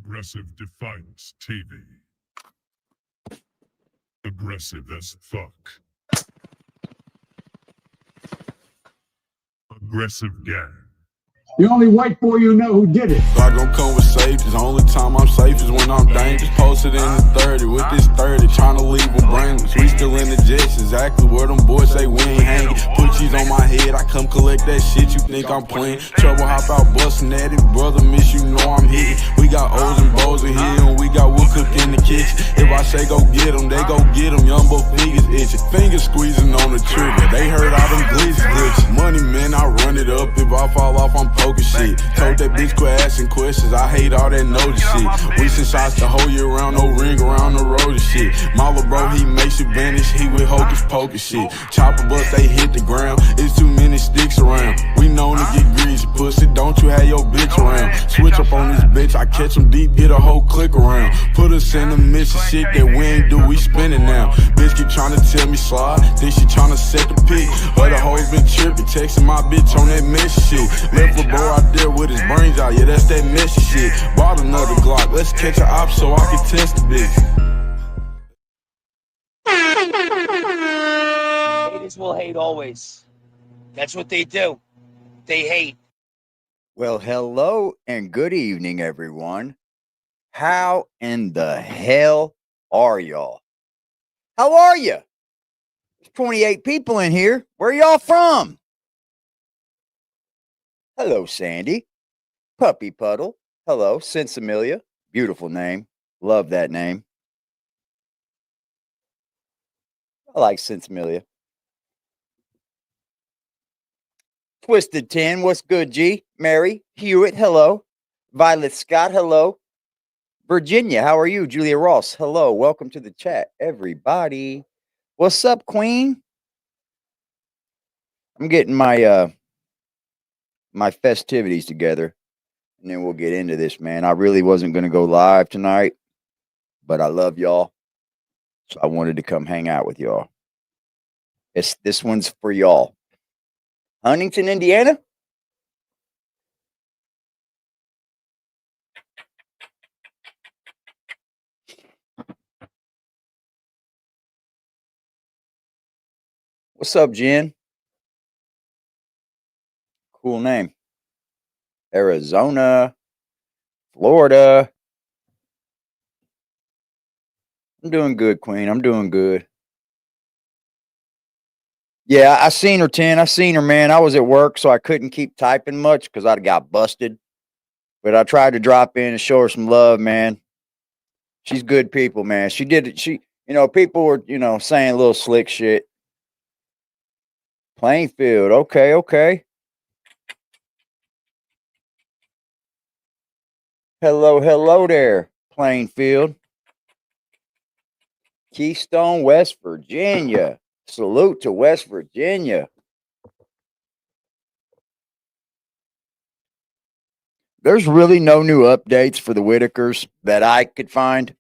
Aggressive Defiance TV. Aggressive as fuck. Aggressive gang. The only white boy you know who did it. I gon' come with safety. The only time I'm safe is when I'm dangerous. Posted in the 30 with this 30, tryna leave them brainless. We still in the jets, exactly where them boys say we ain't hanging. Put cheese on my head, I come collect that shit. You think I'm playing? Trouble hop out bustin' at it, brother. Miss you know I'm hitting. We got O's and Bo's in here, and we got wood cook in the kitchen. If I say go get them, they go get them. Young boy fingers itching, fingers squeezing on the trigger. They heard all them glitches. Money man, I run it up. If I fall off, I'm poking shit. Told that bitch quit asking questions. I hate all that notice shit. We send shots the whole year round, no ring around the road and shit. My little bro, he makes you vanish. He with hocus pocus shit. Chopper bust, they hit the ground. It's too many sticks around. We known to get greasy, pussy. Don't you have your bitch around? Switch up on this bitch. I catch them deep, get a whole click around. Put us in the mission shit that we ain't do. We spinning now. Bitch keep trying to tell me slide. Think she trying to set the pick. Other hoes been tripping, texting my bitch on that mission shit. Left a bro out there with his brains out, yeah, that's that messy shit. Bought another Glock, let's catch an op so I can test the bitch. Haters will hate always. That's what they do. They hate. Well, hello and good evening, everyone. How in the hell are y'all? How are you? There's 28 people in here. Where y'all from? Hello, Sandy. Puppy Puddle. Hello, Sensimilia. Beautiful name. Love that name. I like Sensimilia. Twisted 10. What's good, G? Mary Hewitt. Hello. Violet Scott. Hello. Virginia. How are you? Julia Ross. Hello. Welcome to the chat, everybody. What's up, Queen? I'm getting my my festivities together, and then we'll get into this, man. I really wasn't going to go live tonight, but I love y'all, so I wanted to come hang out with y'all. This one's for y'all. Huntington, Indiana? What's up, Jen? Cool name. Arizona, Florida. I'm doing good, Queen. I'm doing good. Yeah, I seen her, 10. I seen her, man. I was at work, so I couldn't keep typing much because I got busted. But I tried to drop in and show her some love, man. She's good people, man. She did it. People were, saying a little slick shit. Plainfield. Okay. Hello there, Plainfield. Keystone, West Virginia. Salute to West Virginia. There's really no new updates for the Whitakers that I could find.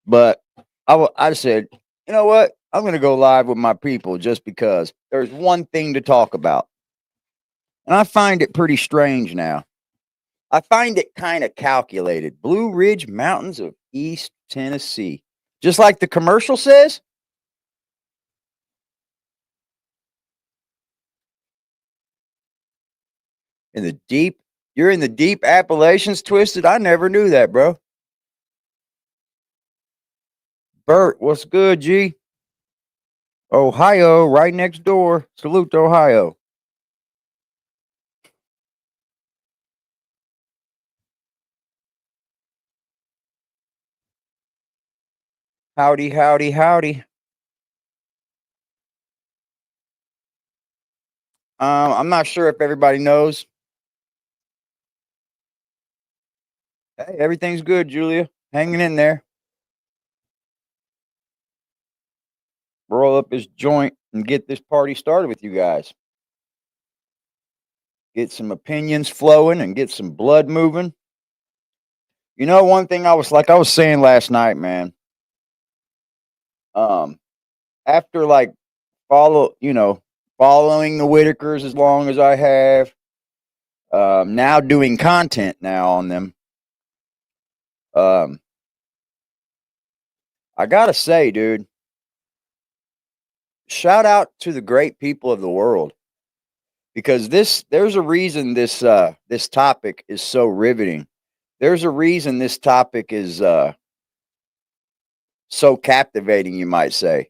But I said, you know what? I'm going to go live with my people just because there's one thing to talk about. And I find it pretty strange now. I find it kind of calculated. Blue Ridge Mountains of East Tennessee. Just like the commercial says. You're in the deep Appalachians, Twisted. I never knew that, bro. Bert, what's good, G? Ohio, right next door. Salute to Ohio. Howdy. I'm not sure if everybody knows. Hey, everything's good, Julia. Hanging in there. Roll up this joint and get this party started with you guys. Get some opinions flowing and get some blood moving. You know, one thing I was saying last night, man. After following the Whitakers as long as I have, now doing content now on them. Um, I gotta say, dude, shout out to the great people of the world because there's a reason this topic is so riveting. There's a reason this topic is so captivating, you might say.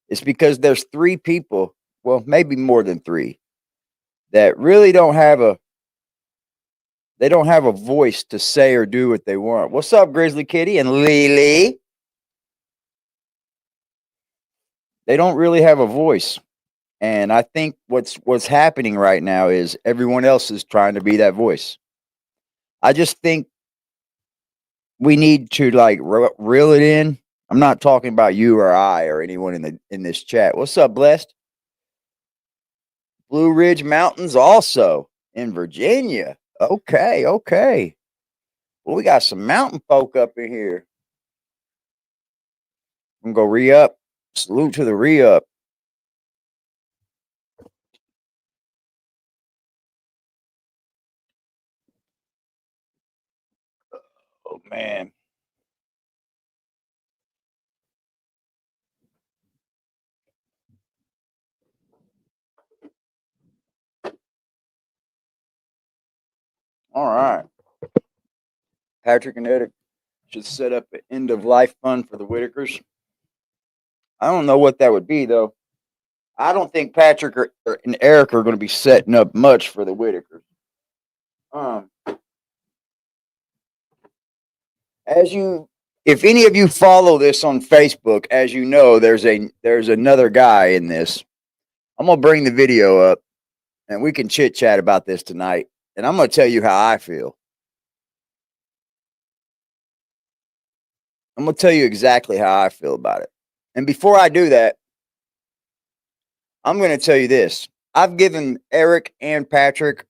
It's because there's three people, well, maybe more than three, that really they don't have a voice to say or do what they want. What's up, Grizzly Kitty and Lily? They don't really have a voice. And I think what's happening right now is everyone else is trying to be that voice. I just think we need to like reel it in. I'm not talking about you or I or anyone in this chat. What's up, Blessed? Blue Ridge Mountains also in Virginia. Okay, okay. Well, we got some mountain folk up in here. I'm gonna go re-up. Salute to the re-up. Oh man. All right. Patrick and Eric should set up an end of life fund for the Whitakers. I don't know what that would be though. I don't think Patrick and Eric are going to be setting up much for the Whitakers. If any of you follow this on Facebook, as you know, there's another guy in this. I'm gonna bring the video up, and we can chit chat about this tonight. And I'm gonna tell you how I feel. I'm gonna tell you exactly how I feel about it. And before I do that, I'm gonna tell you this. I've given Eric and Patrick,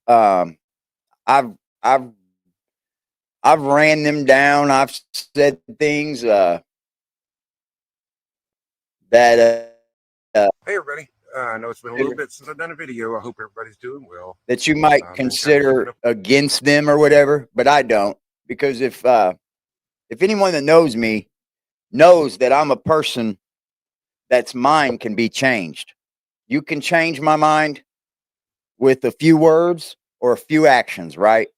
I've ran them down. I've said things that Hey everybody, I know it's been a little bit since I've done a video. I hope everybody's doing well. that you might consider against them or whatever, but I don't, because if anyone that knows me knows that I'm a person that's mind can be changed. You can change my mind with a few words or a few actions, right?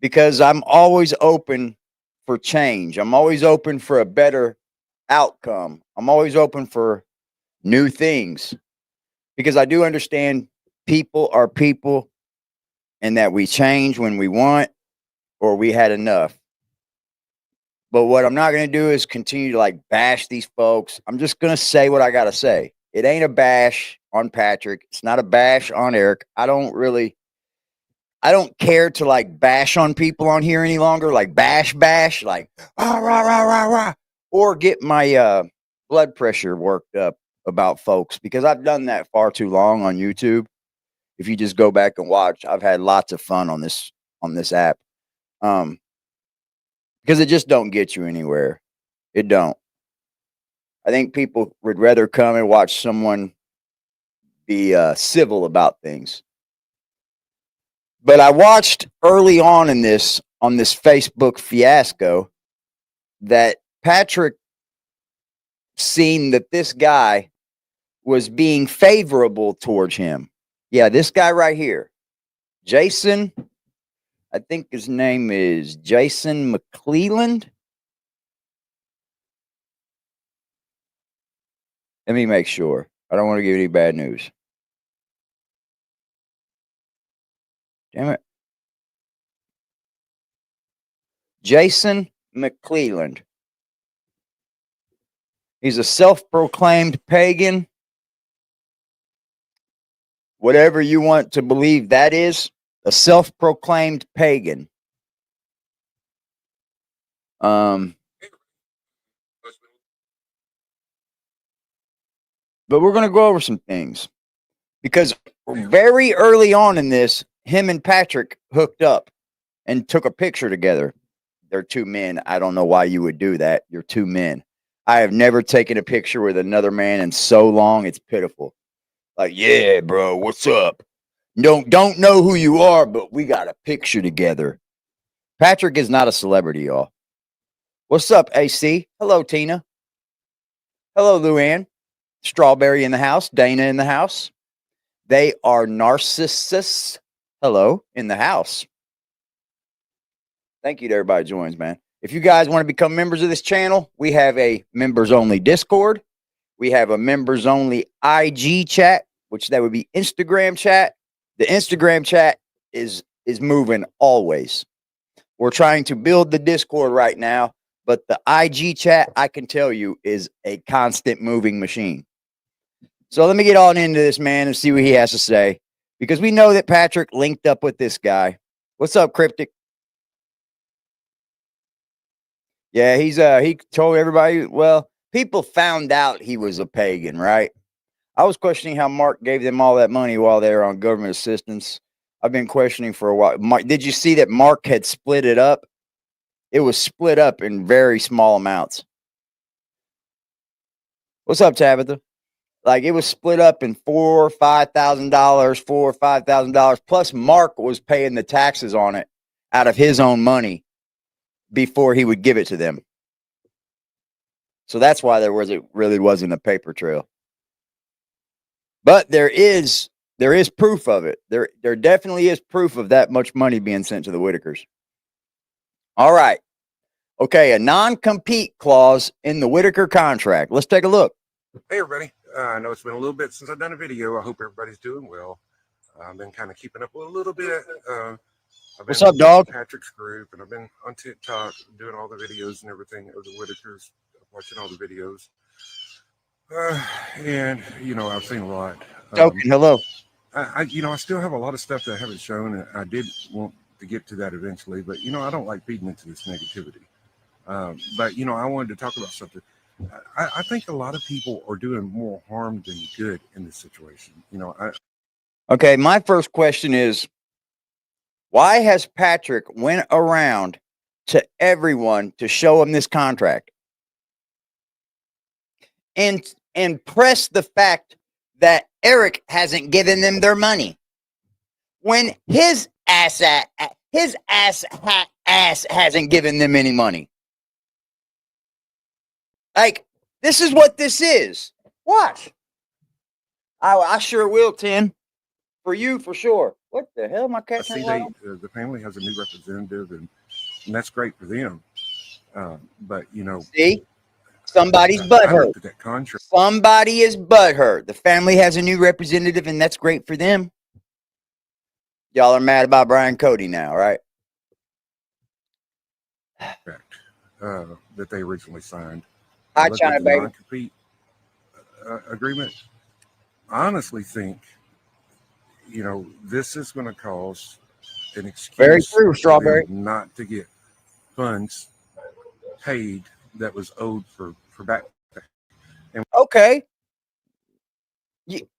Because I'm always open for change. I'm always open for a better outcome. I'm always open for new things because I do understand people are people and that we change when we want or we had enough. But what I'm not going to do is continue to like bash these folks. I'm just going to say what I got to say. It ain't a bash on Patrick. It's not a bash on Eric. I don't care to like bash on people on here any longer, like bash, like rah, rah, rah, rah, rah, or get my blood pressure worked up about folks because I've done that far too long on YouTube. If you just go back and watch, I've had lots of fun on this app. Because it just don't get you anywhere. It don't. I think people would rather come and watch someone be civil about things. But I watched early on this Facebook fiasco that Patrick seen that this guy was being favorable towards him. Yeah, this guy right here, Jason, I think his name is Jason McClelland. Let me make sure. I don't want to give any bad news. Damn it. Jason McClelland. He's a self-proclaimed pagan. Whatever you want to believe that is, a self-proclaimed pagan. But we're going to go over some things because very early on in this, him and Patrick hooked up and took a picture together. They're two men. I don't know why you would do that. You're two men. I have never taken a picture with another man in so long. It's pitiful. Like, yeah, bro, what's up? Don't know who you are, but we got a picture together. Patrick is not a celebrity, y'all. What's up, AC? Hello, Tina. Hello, Luann. Strawberry in the house. Dana in the house. They are narcissists. Hello, in the house. Thank you to everybody who joins, man. If you guys want to become members of this channel, we have a members-only Discord. We have a members-only IG chat, which that would be Instagram chat. The Instagram chat is moving always. We're trying to build the Discord right now, but the IG chat, I can tell you, is a constant moving machine. So let me get on into this, man, and see what he has to say, because we know that Patrick linked up with this guy. What's up, Cryptic? Yeah, he told everybody, well, people found out he was a pagan, right? I was questioning how Mark gave them all that money while they were on government assistance. I've been questioning for a while. Mark, did you see that Mark had split it up? It was split up in very small amounts. What's up, Tabitha? Like, it was split up in $4,000 or $5,000, $4,000 or $5,000. Plus, Mark was paying the taxes on it out of his own money before he would give it to them. So that's why really wasn't a paper trail. But there is proof of it. There definitely is proof of that much money being sent to the Whitakers. All right. Okay, a non-compete clause in the Whitaker contract. Let's take a look. Hey, everybody. I know it's been a little bit since I've done a video. I hope everybody's doing well. I've been kind of keeping up a little bit. What's up, dog? Patrick's group, and I've been on TikTok doing all the videos and everything of the Whitakers, watching all the videos. And, you know, I've seen a lot. Hello. I still have a lot of stuff that I haven't shown, and I did want to get to that eventually, but, you know, I don't like feeding into this negativity. But, you know, I wanted to talk about something. I think a lot of people are doing more harm than good in this situation. You know, okay, my first question is, why has Patrick went around to everyone to show him this contract and press the fact that Eric hasn't given them their money when his ass hasn't given them any money? Like, this is what this is. Watch. I sure will, Tim. For you, for sure. What the hell, my cat? I see the family has a new representative, and that's great for them. But, you know. See? Somebody's butthurt. That contract. Somebody is butthurt. The family has a new representative, and that's great for them. Y'all are mad about Brian Cody now, right? That they originally signed. Hi, China, baby. Non-compete agreement. I honestly think, you know, this is going to cause an excuse. Very true, Strawberry. Not to get funds paid that was owed for back. Okay.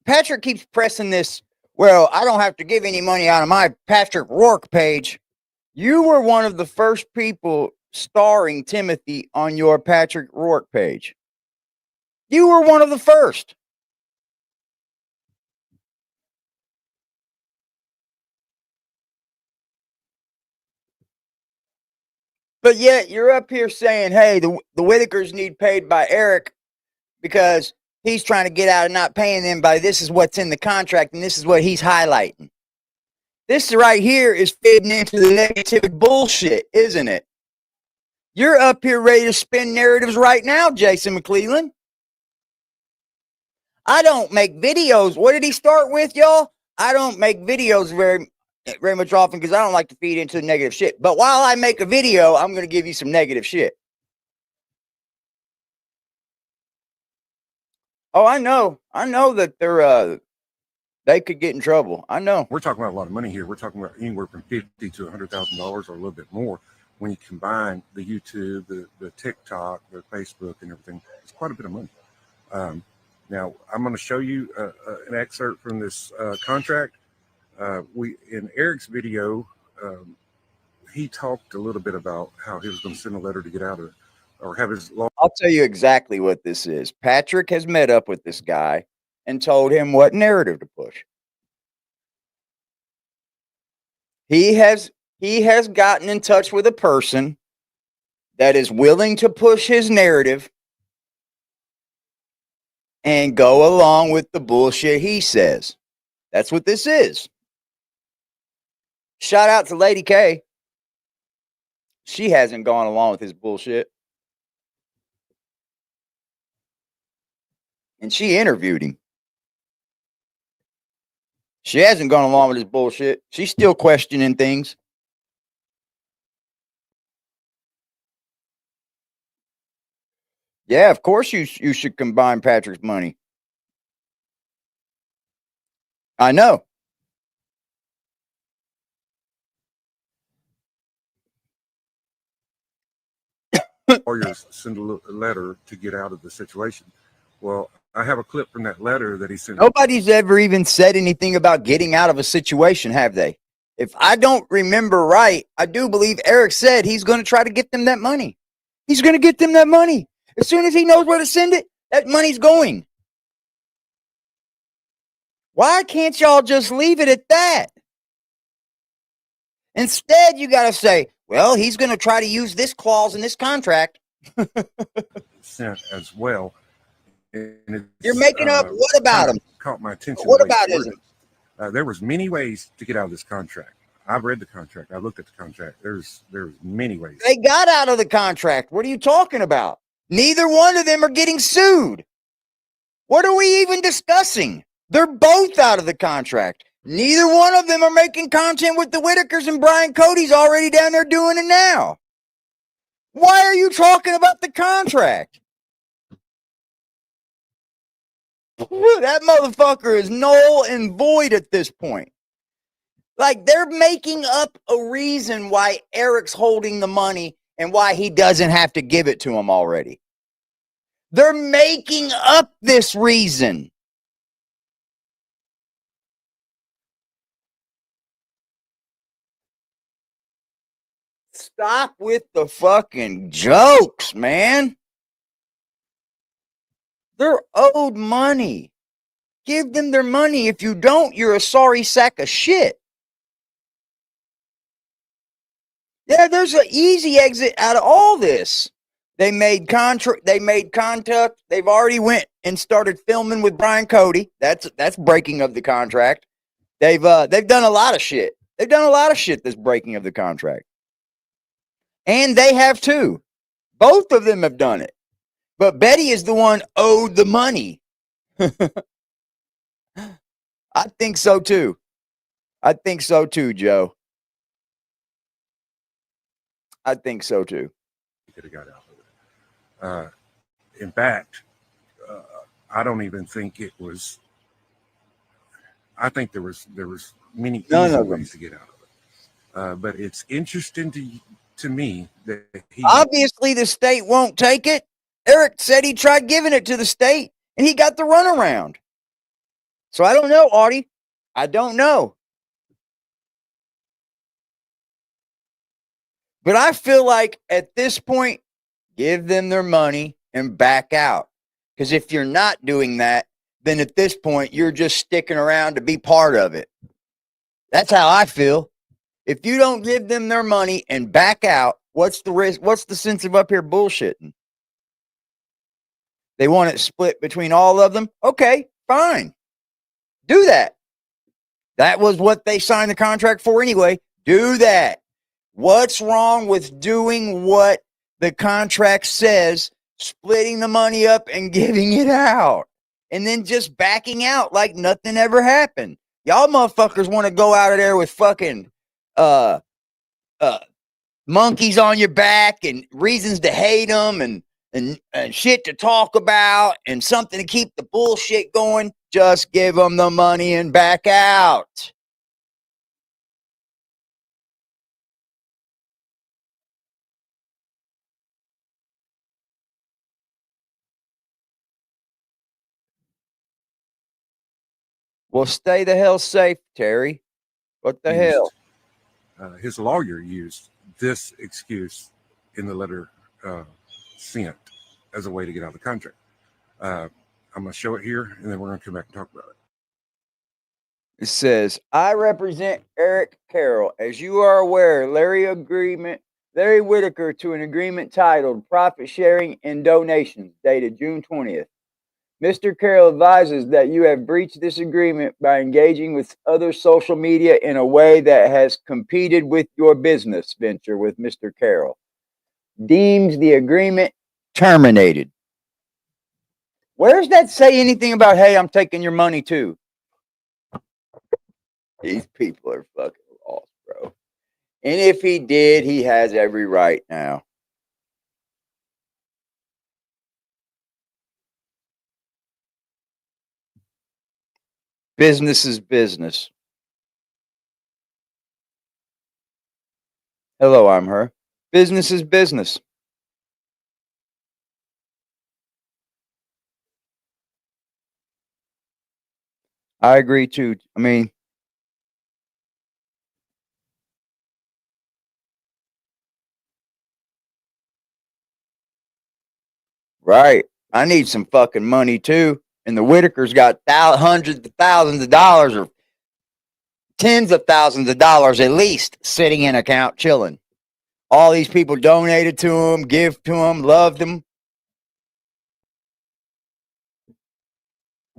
Patrick keeps pressing this. Well, I don't have to give any money out of my Patrick Rourke page. You were one of the first people starring Timothy on your Patrick Rourke page. You were one of the first. But yet you're up here saying, hey, the Whitakers need paid by Eric because he's trying to get out of not paying them by this is what's in the contract and this is what he's highlighting. This right here is fitting into the negative bullshit, isn't it? You're up here ready to spin narratives right now, Jason McClellan. I don't make videos. What did he start with, y'all? I don't make videos very much often because I don't like to feed into the negative shit. But while I make a video, I'm going to give you some negative shit. Oh, I know that they could get in trouble. I know. We're talking about a lot of money here. We're talking about anywhere from $50,000 to $100,000 or a little bit more when you combine the YouTube, the TikTok, the Facebook, and everything. It's quite a bit of money. Now, I'm going to show you an excerpt from this contract. In Eric's video, he talked a little bit about how he was going to send a letter to get out of, or have his law. I'll tell you exactly what this is. Patrick has met up with this guy and told him what narrative to push. He has he has gotten in touch with a person that is willing to push his narrative and go along with the bullshit he says. That's what this is. Shout out to Lady K. She hasn't gone along with his bullshit. And she interviewed him. She hasn't gone along with his bullshit. She's still questioning things. Yeah, of course you should combine Patrick's money. I know. Lawyers send a letter to get out of the situation. Well, I have a clip from that letter that he sent. Nobody's ever even said anything about getting out of a situation, have they? If I don't remember right, I do believe Eric said he's going to try to get them that money. He's going to get them that money. As soon as he knows where to send it, that money's going. Why can't y'all just leave it at that? Instead, you got to say, well, he's going to try to use this clause in this contract. Sent as well. And You're making up. What about him? Caught my attention. What about him? There was many ways to get out of this contract. I've read the contract. I looked at the contract. There's many ways. They got out of the contract. What are you talking about? Neither one of them are getting sued. What are we even discussing? They're both out of the contract. Neither one of them are making content with the Whitakers, and Brian Cody's already down there doing it now. Why are you talking about the contract? That motherfucker is null and void at this point. Like, they're making up a reason why Eric's holding the money and why he doesn't have to give it to him already. They're making up this reason. Stop with the fucking jokes, man. They're owed money. Give them their money. If you don't, you're a sorry sack of shit. Yeah, there's an easy exit out of all this. They made contact. They've already went and started filming with Brian Cody. That's breaking of the contract. They've done a lot of shit. They've done a lot of shit that's breaking of the contract. And they have too. Both of them have done it. But Betty is the one owed the money. I think so too. I think so too, Joe. I think so too. He could have got out of it. In fact, I don't even think it was. I think there was many easy ways to get out of it. But it's interesting to me that he obviously the state won't take it. Eric said he tried giving it to the state and he got the runaround. So I don't know, Artie. I don't know. But I feel like at this point, give them their money and back out. Because if you're not doing that, then at this point, you're just sticking around to be part of it. That's how I feel. If you don't give them their money and back out, what's the risk? What's the sense of up here bullshitting? They want it split between all of them? Okay, fine. Do that. That was what they signed the contract for anyway. Do that. What's wrong with doing what the contract says, splitting the money up and giving it out, and then just backing out like nothing ever happened? Y'all motherfuckers want to go out of there with fucking monkeys on your back and reasons to hate them and shit to talk about and something to keep the bullshit going. Just give them the money and back out. Well, stay the hell safe, Terry. What the hell? His lawyer used this excuse in the letter sent as a way to get out of the contract. I'm going to show it here, and then we're going to come back and talk about it. It says, I represent Eric Carroll. As you are aware, Larry Whitaker to an agreement titled Profit Sharing and Donations, dated June 20th. Mr. Carroll advises that you have breached this agreement by engaging with other social media in a way that has competed with your business venture with Mr. Carroll. Deems the agreement terminated. Where does that say anything about, hey, I'm taking your money too? These people are fucking lost, bro. And if he did, he has every right now. Business is business. Hello, I'm her. Business is business. I agree too. I mean, right. I need some fucking money too. And the Whitakers got hundreds of thousands of dollars or tens of thousands of dollars at least sitting in account chilling. All these people donated to him, give to him, loved him.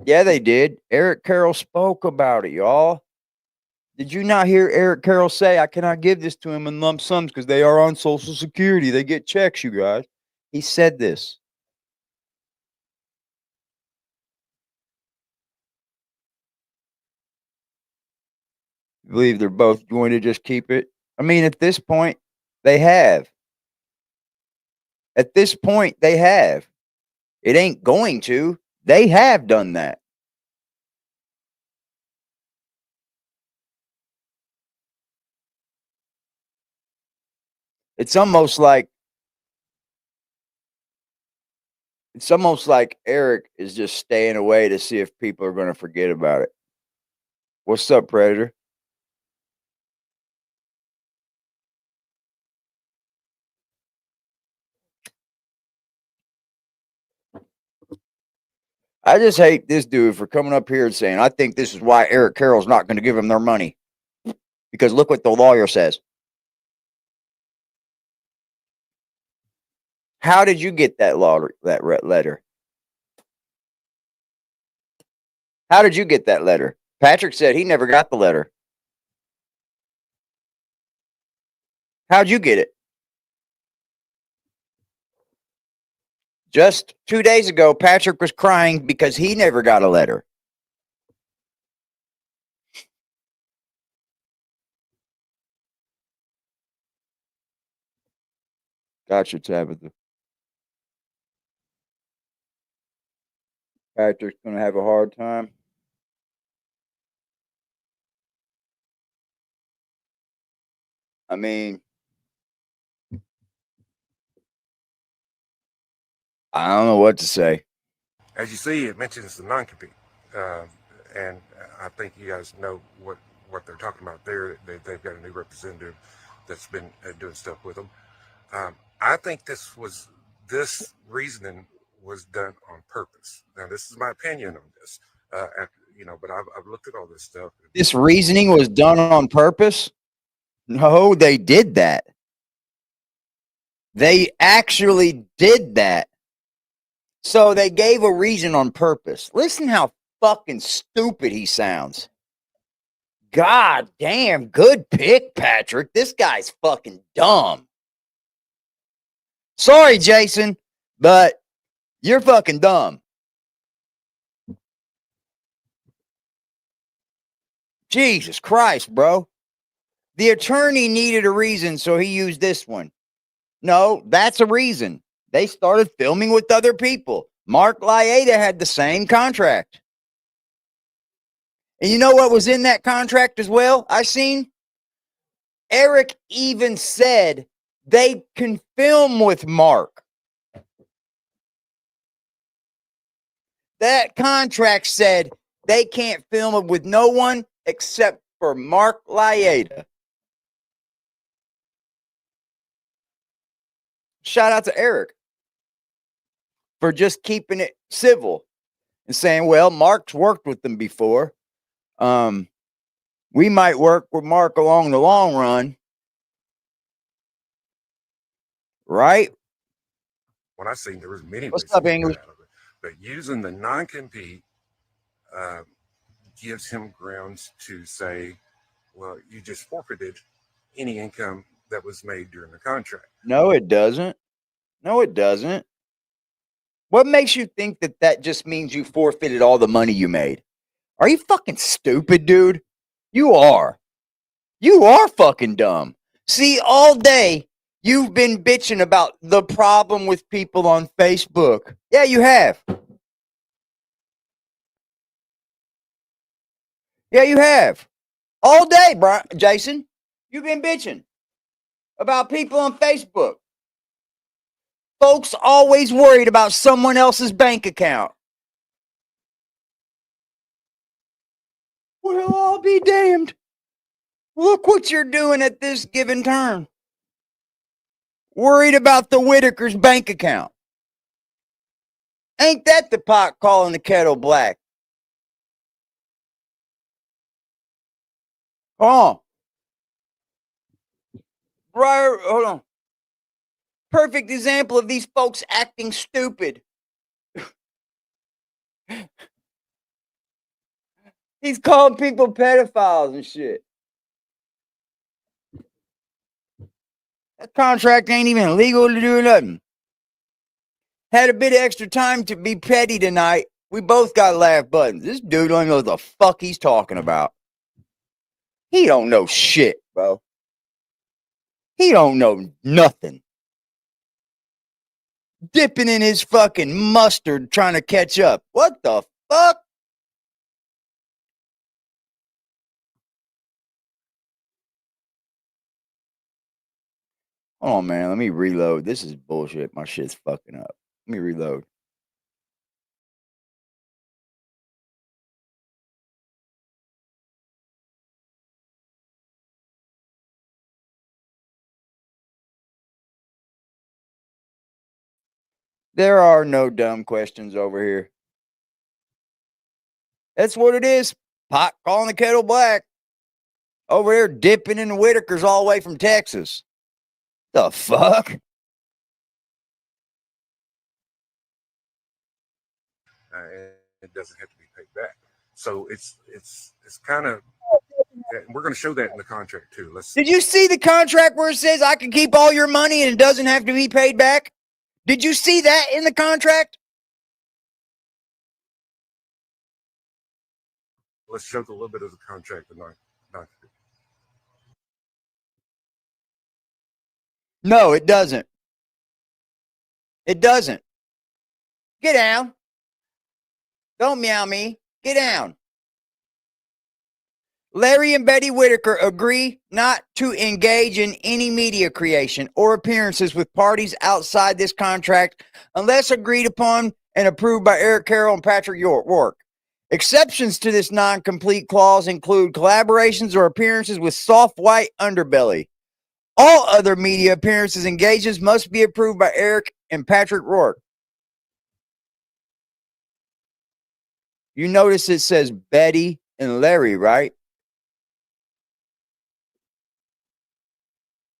Yeah, they did. Eric Carroll spoke about it, y'all. Did you not hear Eric Carroll say, I cannot give this to him in lump sums because they are on Social Security. They get checks, you guys. He said this. I believe they're both going to just keep it. I mean, at this point, they have. At this point, they have. It ain't going to. They have done that. It's almost like Eric is just staying away to see if people are going to forget about it. What's up, Predator? I just hate this dude for coming up here and saying, I think this is why Eric Carroll's not going to give them their money. Because look what the lawyer says. How did you get that letter? How did you get that letter? Patrick said he never got the letter. How'd you get it? Just 2 days ago, Patrick was crying because he never got a letter. Gotcha, Tabitha. Patrick's going to have a hard time. I mean, I don't know what to say. As you see, it mentions the non-compete, and I think you guys know what they're talking about there. They've got a new representative that's been doing stuff with them. I think this reasoning was done on purpose. Now, this is my opinion on this. But I've looked at all this stuff. This reasoning was done on purpose? No, they did that. They actually did that. So they gave a reason on purpose. Listen how fucking stupid he sounds. God damn, good pick, Patrick. This guy's fucking dumb. Sorry, Jason, but you're fucking dumb. Jesus Christ, bro. The attorney needed a reason, so he used this one. No, that's a reason. They started filming with other people. Mark Lighten had the same contract. And you know what was in that contract as well? I seen Eric even said they can film with Mark. That contract said they can't film it with no one except for Mark Lighten. Shout out to Eric for just keeping it civil and saying, well, Mark's worked with them before. We might work with Mark along the long run, right? When I seen there was many What's ways he up, could get English? out of it, but using the non-compete uh, gives him grounds to say, well, you just forfeited any income that was made during the contract. No, it doesn't. No, it doesn't. What makes you think that that just means you forfeited all the money you made? Are you fucking stupid, dude? You are. You are fucking dumb. See, all day you've been bitching about the problem with people on Facebook. Yeah, you have. Yeah, you have. All day, Jason. You've been bitching about people on Facebook. Folks always worried about someone else's bank account. Well, I'll be damned. Look what you're doing at this given turn. Worried about the Whitaker's bank account. Ain't that the pot calling the kettle black? Hold on. Briar, hold on. Perfect example of these folks acting stupid. He's calling people pedophiles and shit. That contract ain't even legal to do nothing. Had a bit of extra time to be petty tonight. We both got laugh buttons. This dude don't know what the fuck he's talking about. He don't know shit, bro. He don't know nothing. Dipping in his fucking mustard trying to catch up. What the fuck? Oh man, let me reload. This is bullshit. My shit's fucking up. Let me reload. There are no dumb questions over here. That's what it is. Pot calling the kettle black. Over here dipping in the Whitakers all the way from Texas. The fuck? It doesn't have to be paid back. So it's kind of, we're going to show that in the contract too. Did you see the contract where it says I can keep all your money and it doesn't have to be paid back? Did you see that in the contract? Let's show a little bit of the contract. No, it doesn't. It doesn't. Get down. Don't meow me. Get down. Larry and Betty Whitaker agree not to engage in any media creation or appearances with parties outside this contract unless agreed upon and approved by Eric Carroll and Patrick York. Exceptions to this non-complete clause include collaborations or appearances with soft white underbelly. All other media appearances and engagements must be approved by Eric and Patrick Rourke. You notice it says Betty and Larry, right?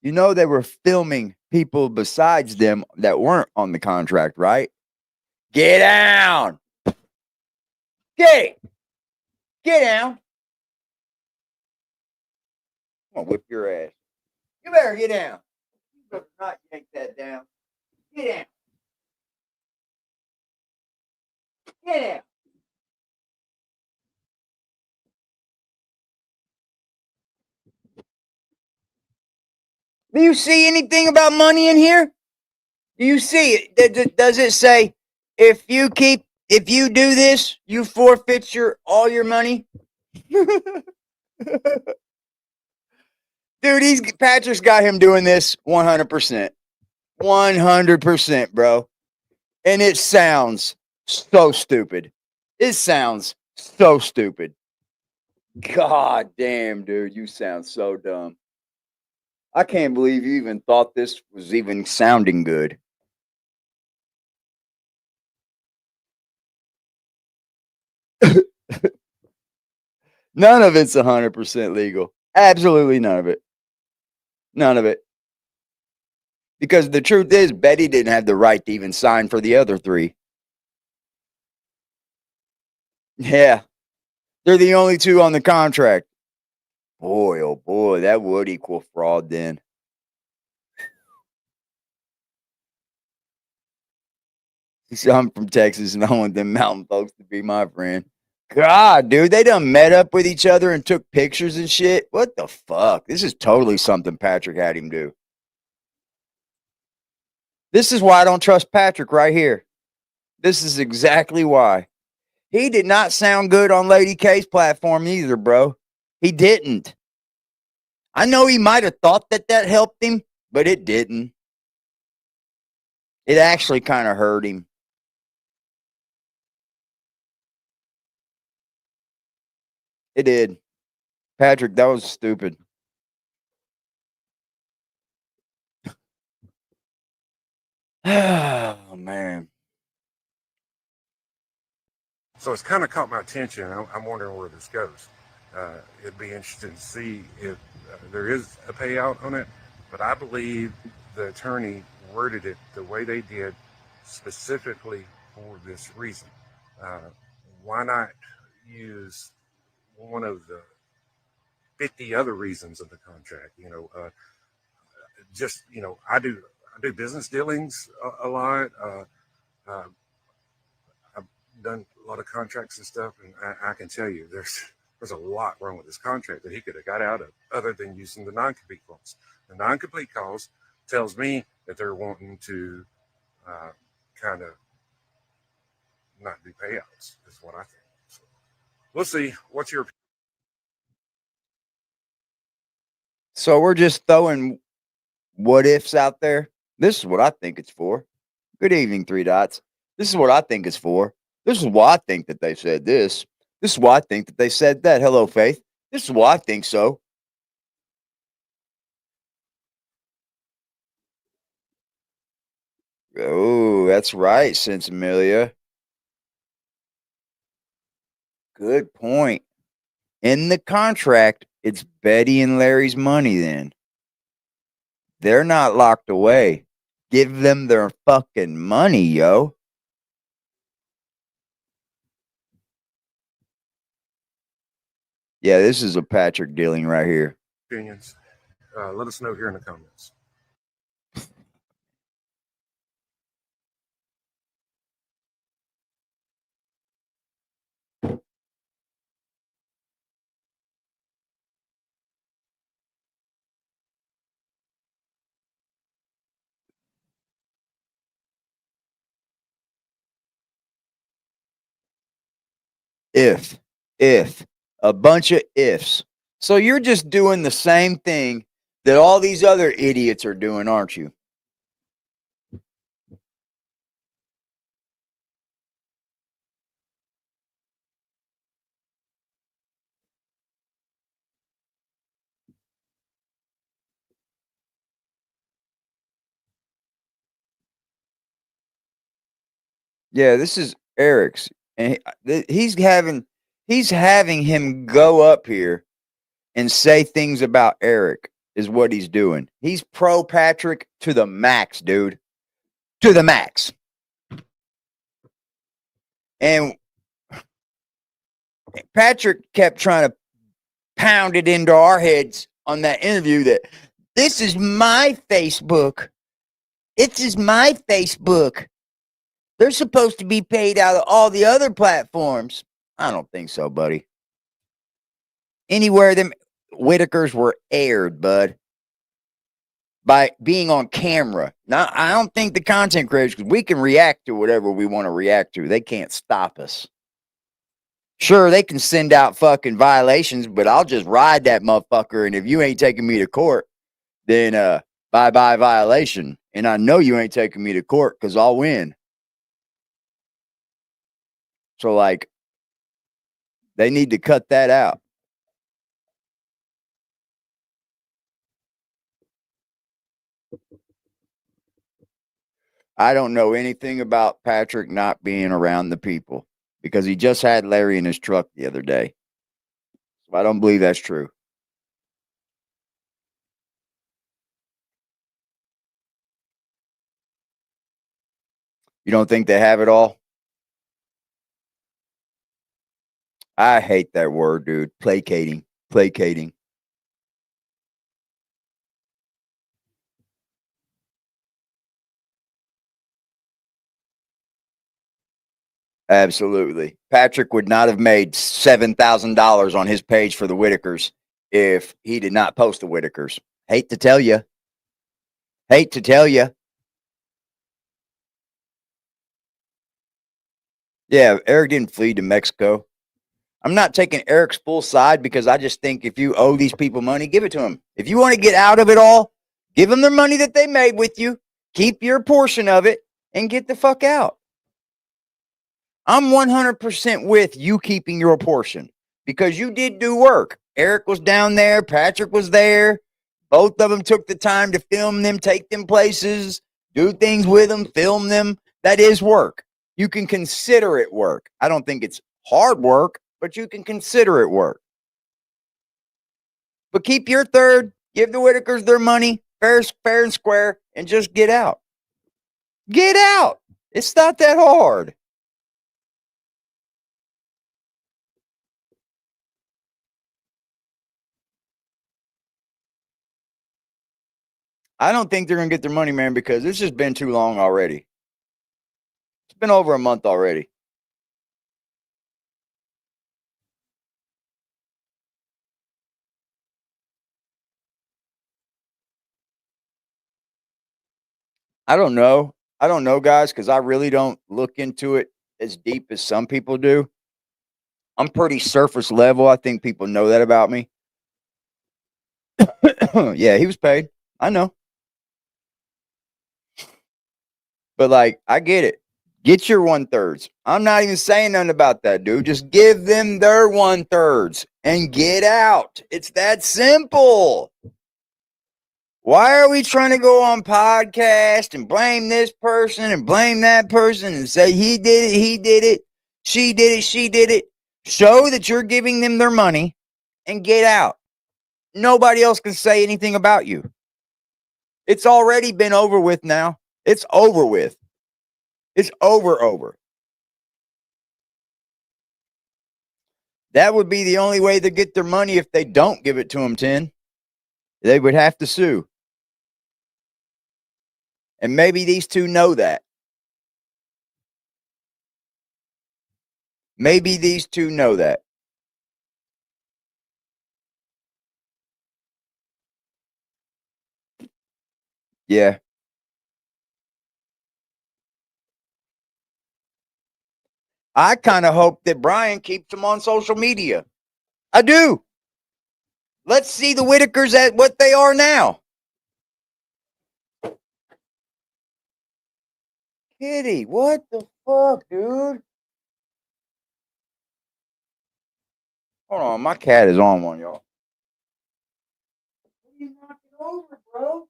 You know they were filming people besides them that weren't on the contract, right? Get down. Get down. I'm gonna whip your ass. You better get down. You better not yank that down. Get down. Get down. Do you see anything about money in here? Do you see it? Does it say if you do this, you forfeit all your money? Dude, Patrick's got him doing this 100%. 100%, bro. And it sounds so stupid. It sounds so stupid. God damn, dude, you sound so dumb. I can't believe you even thought this was even sounding good. None of it's 100% legal. Absolutely none of it. None of it. Because the truth is, Betty didn't have the right to even sign for the other three. Yeah. They're the only two on the contract. Boy, oh boy, that would equal fraud then. So I'm from Texas and I want them mountain folks to be my friend. God, dude, they done met up with each other and took pictures and shit. What the fuck? This is totally something Patrick had him do. This is why I don't trust Patrick right here. This is exactly why. He did not sound good on Lady K's platform either, bro. He didn't. I know he might have thought that helped him, but it didn't. It actually kind of hurt him. It did. Patrick, that was stupid. Oh, man. So it's kind of caught my attention. I'm wondering where this goes. It'd be interesting to see if there is a payout on it, but I believe the attorney worded it the way they did specifically for this reason. Why not use one of the 50 other reasons of the contract? I do business dealings a lot. I've done a lot of contracts and stuff, and I can tell you there's a lot wrong with this contract that he could have got out of other than using the non-compete clause. The non-compete clause tells me that they're wanting to kind of not do payouts, is what I think. So we'll see. What's your opinion? So we're just throwing what ifs out there. This is what I think it's for. Good evening, Three Dots. This is what I think it's for. This is why I think that they said this. This is why I think that they said that. Hello, Faith. This is why I think so. Oh, that's right, Sensimilia. Good point. In the contract, it's Betty and Larry's money then. They're not locked away. Give them their fucking money, yo. Yeah, this is a Patrick dealing right here. Opinions? Let us know here in the comments. If, a bunch of ifs. So you're just doing the same thing that all these other idiots are doing, aren't you? Yeah, this is Eric's, and he's having him go up here and say things about Eric is what he's doing. He's pro Patrick to the max, dude. To the max. And Patrick kept trying to pound it into our heads on that interview that this is my Facebook. It is my Facebook. They're supposed to be paid out of all the other platforms. I don't think so, buddy. Anywhere them Whitakers were aired, bud, by being on camera. Now, I don't think the content creators, because we can react to whatever we want to react to. They can't stop us. Sure, they can send out fucking violations, but I'll just ride that motherfucker. And if you ain't taking me to court, then bye-bye violation. And I know you ain't taking me to court because I'll win. So, like, they need to cut that out. I don't know anything about Patrick not being around the people because he just had Larry in his truck the other day. I don't believe that's true. You don't think they have it all? I hate that word, dude. Placating. Placating. Absolutely. Patrick would not have made $7,000 on his page for the Whitakers if he did not post the Whitakers. Hate to tell you. Hate to tell you. Yeah, Eric didn't flee to Mexico. I'm not taking Eric's full side because I just think if you owe these people money, give it to them. If you want to get out of it all, give them their money that they made with you, keep your portion of it, and get the fuck out. I'm 100% with you keeping your portion because you did do work. Eric was down there. Patrick was there. Both of them took the time to film them, take them places, do things with them, film them. That is work. You can consider it work. I don't think it's hard work, but you can consider it work. But keep your third, give the Whitakers their money, fair and square, and just get out. Get out. It's not that hard. I don't think they're going to get their money, man, because this has been too long already. It's been over a month already. I don't know. I don't know, guys, because I really don't look into it as deep as some people do. I'm pretty surface level. I think people know that about me. Yeah, he was paid. I know. But like, I get it. Get your 1/3s. I'm not even saying nothing about that, dude. Just give them their 1/3s and get out. It's that simple. Why are we trying to go on podcast and blame this person and blame that person and say he did it, she did it, she did it? Show that you're giving them their money and get out. Nobody else can say anything about you. It's already been over with now. It's over with. It's over. That would be the only way to get their money if they don't give it to them, 10. They would have to sue. And maybe these two know that. Maybe these two know that. Yeah. I kind of hope that Brian keeps them on social media. I do. Let's see the Whitakers at what they are now. Kitty, what the fuck, dude? Hold on, my cat is on one, y'all. What are you knocking over, bro?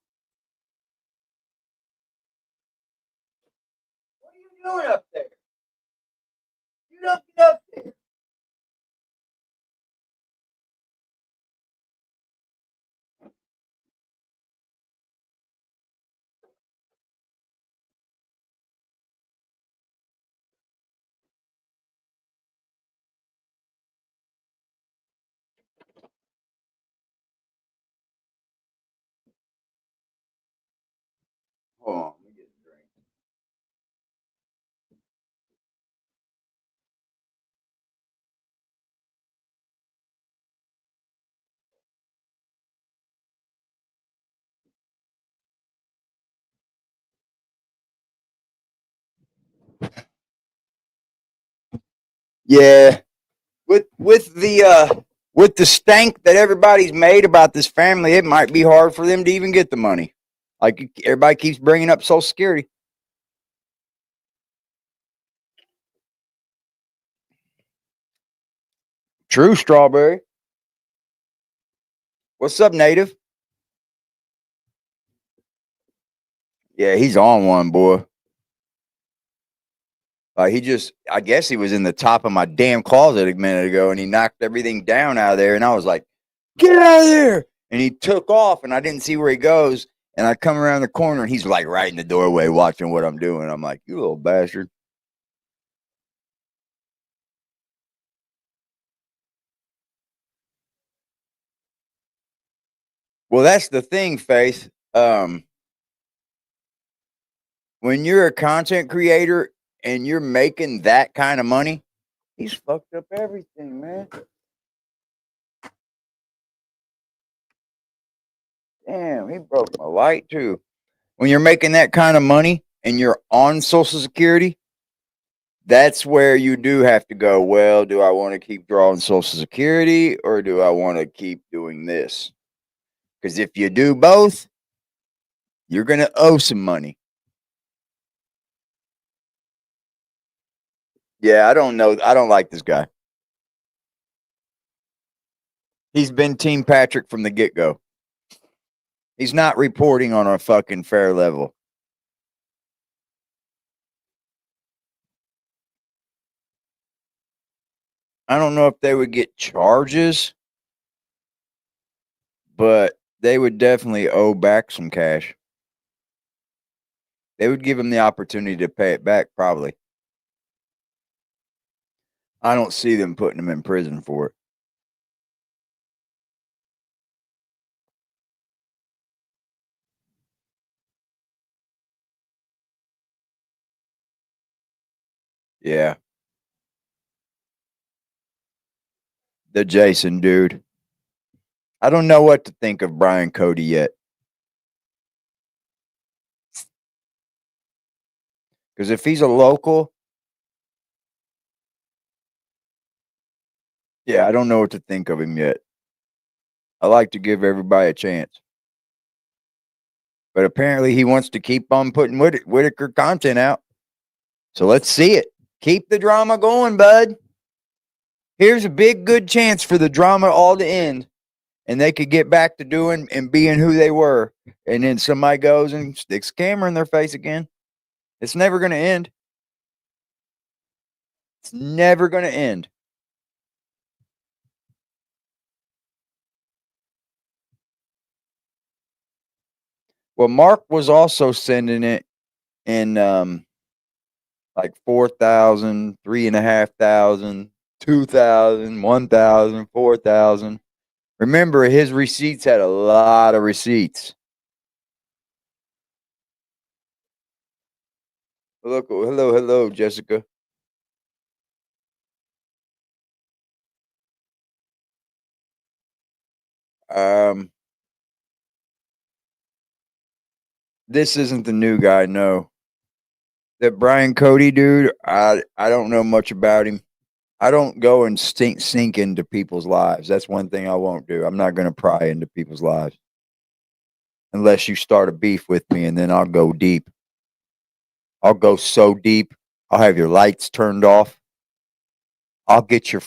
What are you doing up there? You don't get up there. Hold on, let me get a drink. Yeah, with the stank that everybody's made about this family, it might be hard for them to even get the money. Like everybody keeps bringing up Social Security. True, Strawberry. What's up, Native? Yeah, he's on one, boy. I guess he was in the top of my damn closet a minute ago, and he knocked everything down out of there. And I was like, get out of there. And he took off, and I didn't see where he goes. And I come around the corner, and he's like right in the doorway watching what I'm doing. I'm like, you little bastard. Well, that's the thing, Faith. When you're a content creator and you're making that kind of money, he's fucked up everything, man. Damn, he broke my light too. When you're making that kind of money and you're on Social Security, that's where you do have to go, well, do I want to keep drawing Social Security or do I want to keep doing this? Because if you do both, you're going to owe some money. Yeah, I don't know. I don't like this guy. He's been Team Patrick from the get-go. He's not reporting on a fucking fair level. I don't know if they would get charges, but they would definitely owe back some cash. They would give him the opportunity to pay it back, probably. I don't see them putting him in prison for it. Yeah. The Jason dude. I don't know what to think of Brian Cody yet. Because if he's a local, yeah, I don't know what to think of him yet. I like to give everybody a chance. But apparently he wants to keep on putting Whitaker content out. So let's see it. Keep the drama going, bud. Here's a big good chance for the drama all to end. And they could get back to doing and being who they were. And then somebody goes and sticks a camera in their face again. It's never going to end. It's never going to end. Well, Mark was also sending it in like 4,000, 3,500, 2,000, 1,000, 4,000. Remember, his receipts had a lot of receipts. Look, hello, Jessica. This isn't the new guy, no. That Brian Cody dude, I don't know much about him. I don't go and sink into people's lives. That's one thing I won't do. I'm not going to pry into people's lives. Unless you start a beef with me, and then I'll go deep. I'll go so deep, I'll have your lights turned off. I'll get your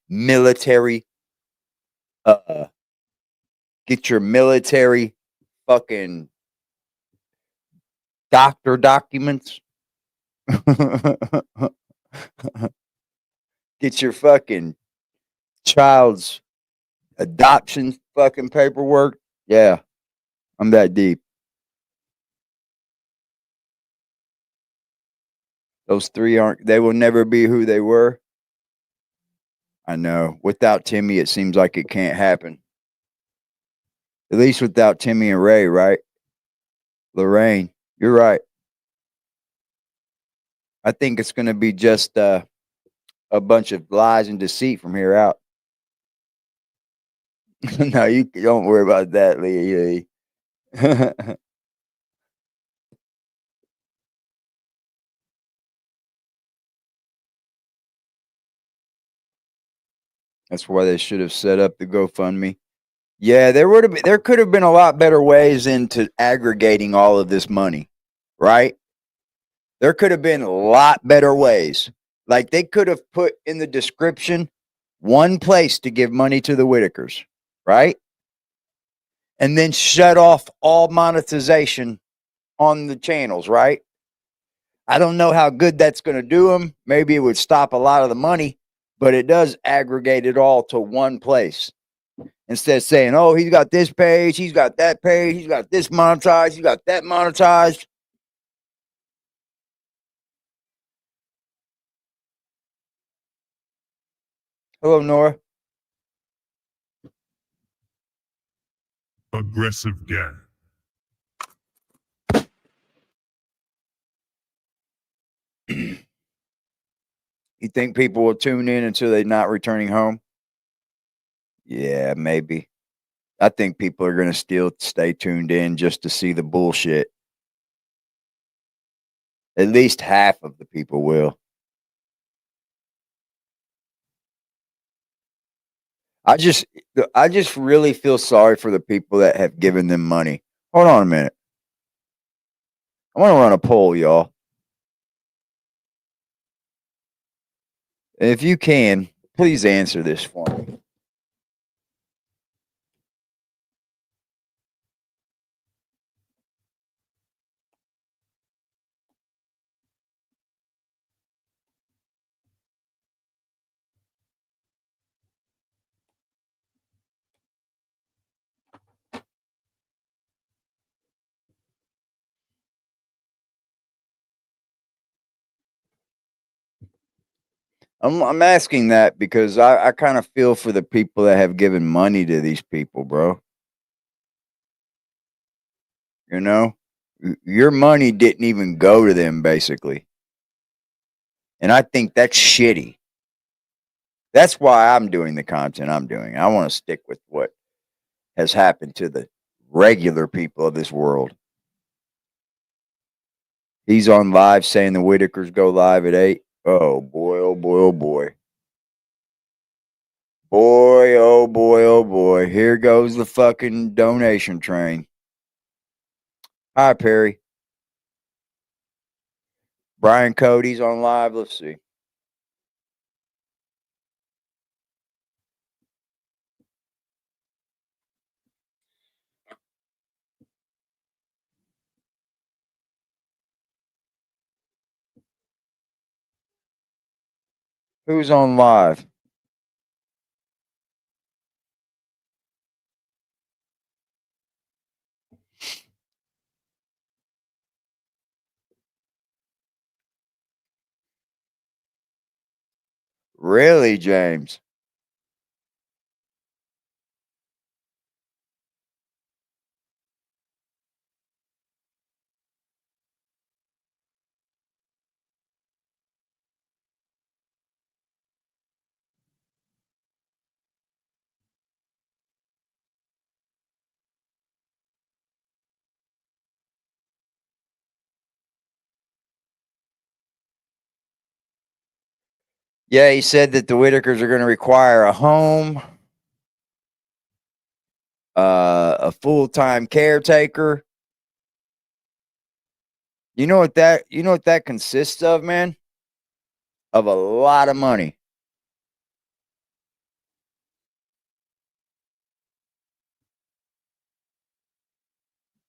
military, fucking doctor documents. Get your fucking child's adoption fucking paperwork. Yeah, I'm that deep. Those three they will never be who they were. I know. Without Timmy, it seems like it can't happen. At least without Timmy and Ray, right? Lorraine, you're right. I think it's going to be just a bunch of lies and deceit from here out. No, you don't worry about that, Lee. That's why they should have set up the GoFundMe. Yeah, there could have been a lot better ways into aggregating all of this money, right? There could have been a lot better ways. Like they could have put in the description one place to give money to the Whitakers, right? And then shut off all monetization on the channels, right? I don't know how good that's going to do them. Maybe it would stop a lot of the money, but it does aggregate it all to one place. Instead of saying, oh, he's got this page, he's got that page, he's got this monetized, he's got that monetized. Hello, Nora. Aggressive gang. You think people will tune in until they're not returning home? Yeah, maybe. I think people are going to still stay tuned in just to see the bullshit. At least half of the people will. I just really feel sorry for the people that have given them money. Hold on a minute. I want to run a poll, y'all. If you can, please answer this for me. I'm asking that because I kind of feel for the people that have given money to these people, bro. You know, your money didn't even go to them, basically. And I think that's shitty. That's why I'm doing the content I'm doing. I want to stick with what has happened to the regular people of this world. He's on live saying the Whitakers go live at 8. Oh boy, oh boy, oh boy. Boy, oh boy, oh boy. Here goes the fucking donation train. Hi, Perry. Brian Cody's on live. Let's see. Who's on live? Really, James? Yeah, he said that the Whitakers are going to require a home, a full-time caretaker. You know what that consists of, man? Of a lot of money.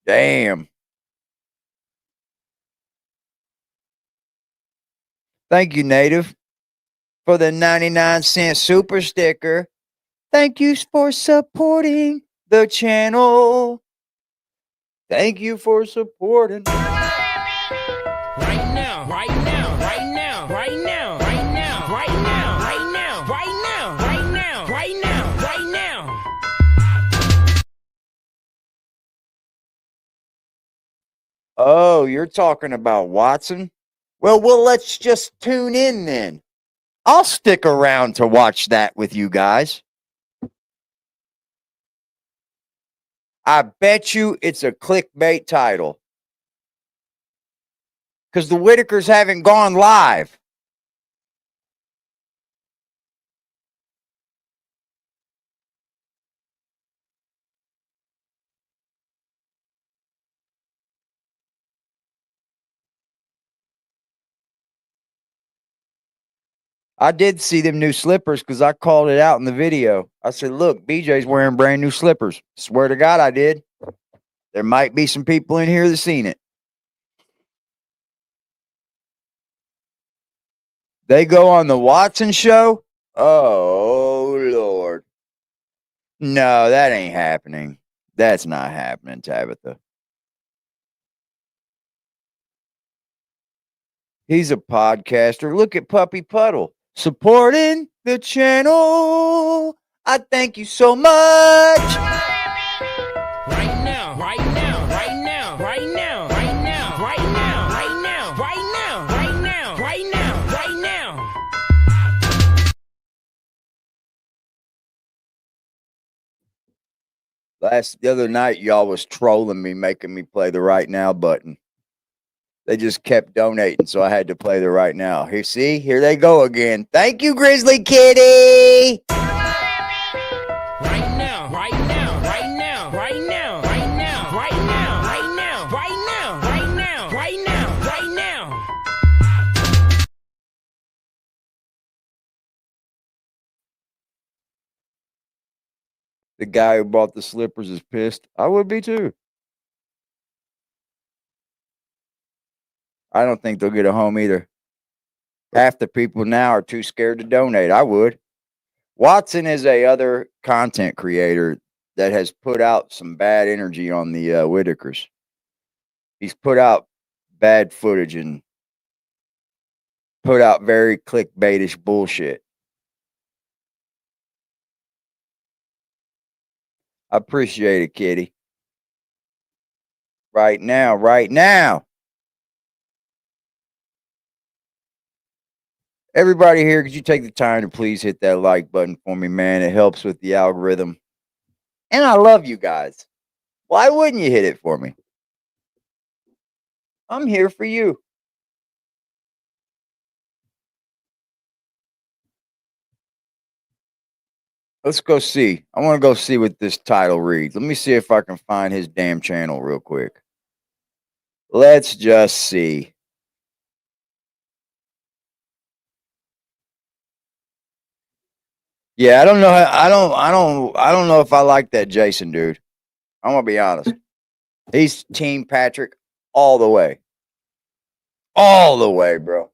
Damn. Thank you, Native, for the 99-cent super sticker. Thank you for supporting the channel. Thank you for supporting. Right now, right now, right now, right now, right now, right now, right now, right now, right now, right now, right now. Oh, you're talking about Watson? Well, let's just tune in then. I'll stick around to watch that with you guys. I bet you it's a clickbait title. Because the Whitakers haven't gone live. I did see them new slippers because I called it out in the video. I said, look, BJ's wearing brand new slippers. Swear to God, I did. There might be some people in here that seen it. They go on the Watson show? Oh, Lord. No, that ain't happening. That's not happening, Tabitha. He's a podcaster. Look at Puppy Puddle supporting the channel. I thank you so much. Right now, right now, right now, right now, right now, right now, right now, right now, right now, right now, right now. The other night, y'all was trolling me, making me play the right now button. They just kept donating, so I had to play the right now. Here, see, here they go again. Thank you, Grizzly Kitty. Right now, right now, right now, right now, right now, right now, right now, right now, right now, right now, right now. The guy who bought the slippers is pissed. I would be too. I don't think they'll get a home either. Half the people now are too scared to donate. I would. Watson is a other content creator that has put out some bad energy on the Whitakers. He's put out bad footage and put out very clickbaitish bullshit. I appreciate it, Kitty. Right now, right now. Everybody here, could you take the time to please hit that like button for me, man? It helps with the algorithm. And I love you guys. Why wouldn't you hit it for me? I'm here for you. Let's go see. I want to go see what this title reads. Let me see if I can find his damn channel real quick. Let's just see. Yeah, I don't know. I don't know if I like that Jason dude. I'm gonna be honest. He's Team Patrick all the way. All the way, bro.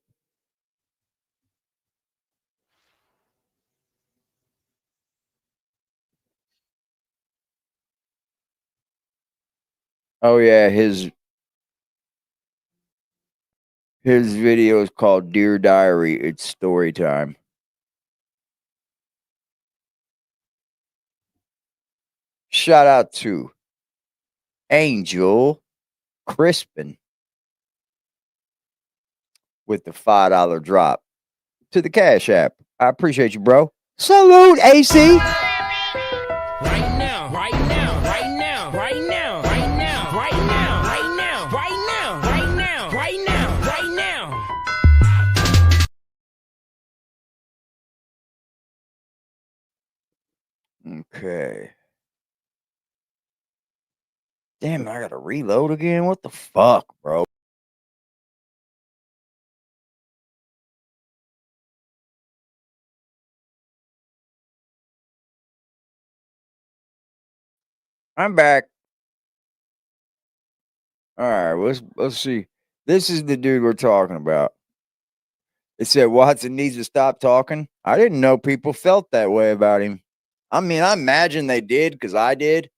Oh yeah, his video is called Dear Diary. It's story time. Shout out to Angel Crispin with the $5 drop to the Cash App. I appreciate you, bro. Salute, AC. Right now, right now, right now, right now, right now, right now, right now, right now, right now, right now, right now. Okay. Damn, I gotta reload again. What the fuck, bro? I'm back. All right, let's see. This is the dude we're talking about. It said Watson needs to stop talking. I didn't know people felt that way about him. I mean, I imagine they did because I did.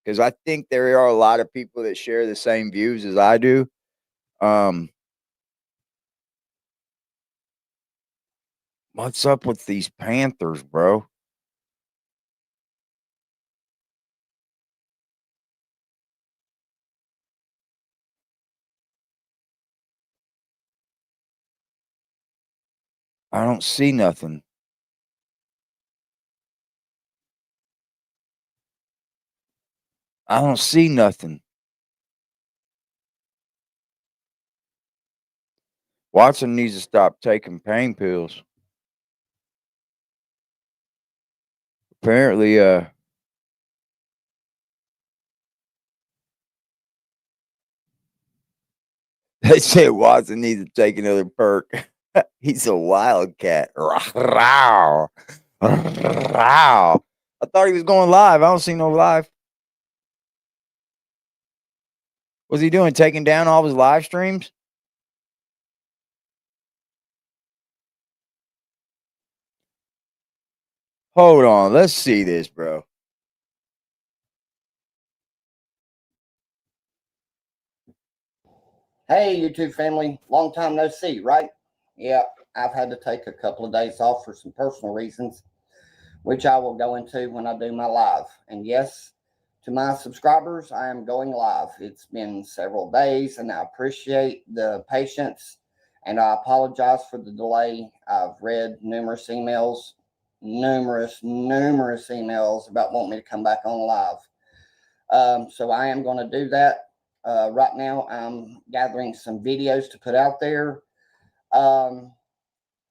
Because I think there are a lot of people that share the same views as I do. What's up with these Panthers, bro? I don't see nothing. I don't see nothing. Watson needs to stop taking pain pills. Apparently, they said Watson needs to take another perk. He's a wildcat. Row. Row. I thought he was going live. I don't see no live. What's he doing? Taking down all his live streams? Hold on. Let's see this, bro. Hey, YouTube family. Long time no see, right? Yeah, I've had to take a couple of days off for some personal reasons, which I will go into when I do my live. And yes, to my subscribers, I am going live. It's been several days, and I appreciate the patience, and I apologize for the delay. I've read numerous emails about wanting me to come back on live. So I am going to do that. Right now, I'm gathering some videos to put out there.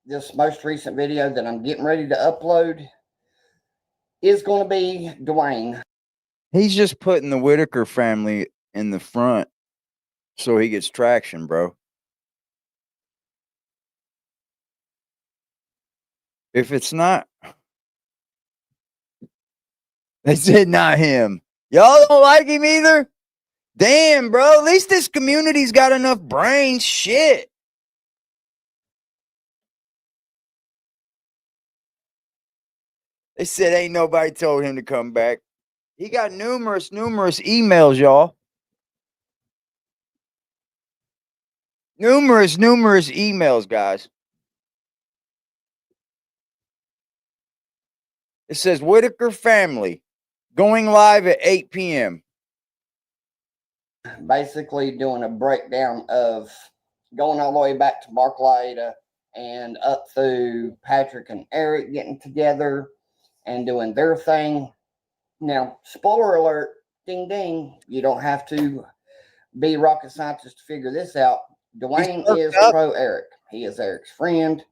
This most recent video that I'm getting ready to upload is going to be Dwayne. He's just putting the Whitaker family in the front so he gets traction, bro. If it's not, they said not him. Y'all don't like him either? Damn, bro. At least this community's got enough brains. Shit. They said ain't nobody told him to come back. He got numerous emails, y'all. Numerous emails, guys. It says Whitaker family going live at 8 p.m. Basically doing a breakdown of going all the way back to Mark Lighten and up through Patrick and Eric getting together and doing their thing. Now, spoiler alert, ding ding, you don't have to be rocket scientist to figure this out. Dwayne is pro Eric. He is Eric's friend.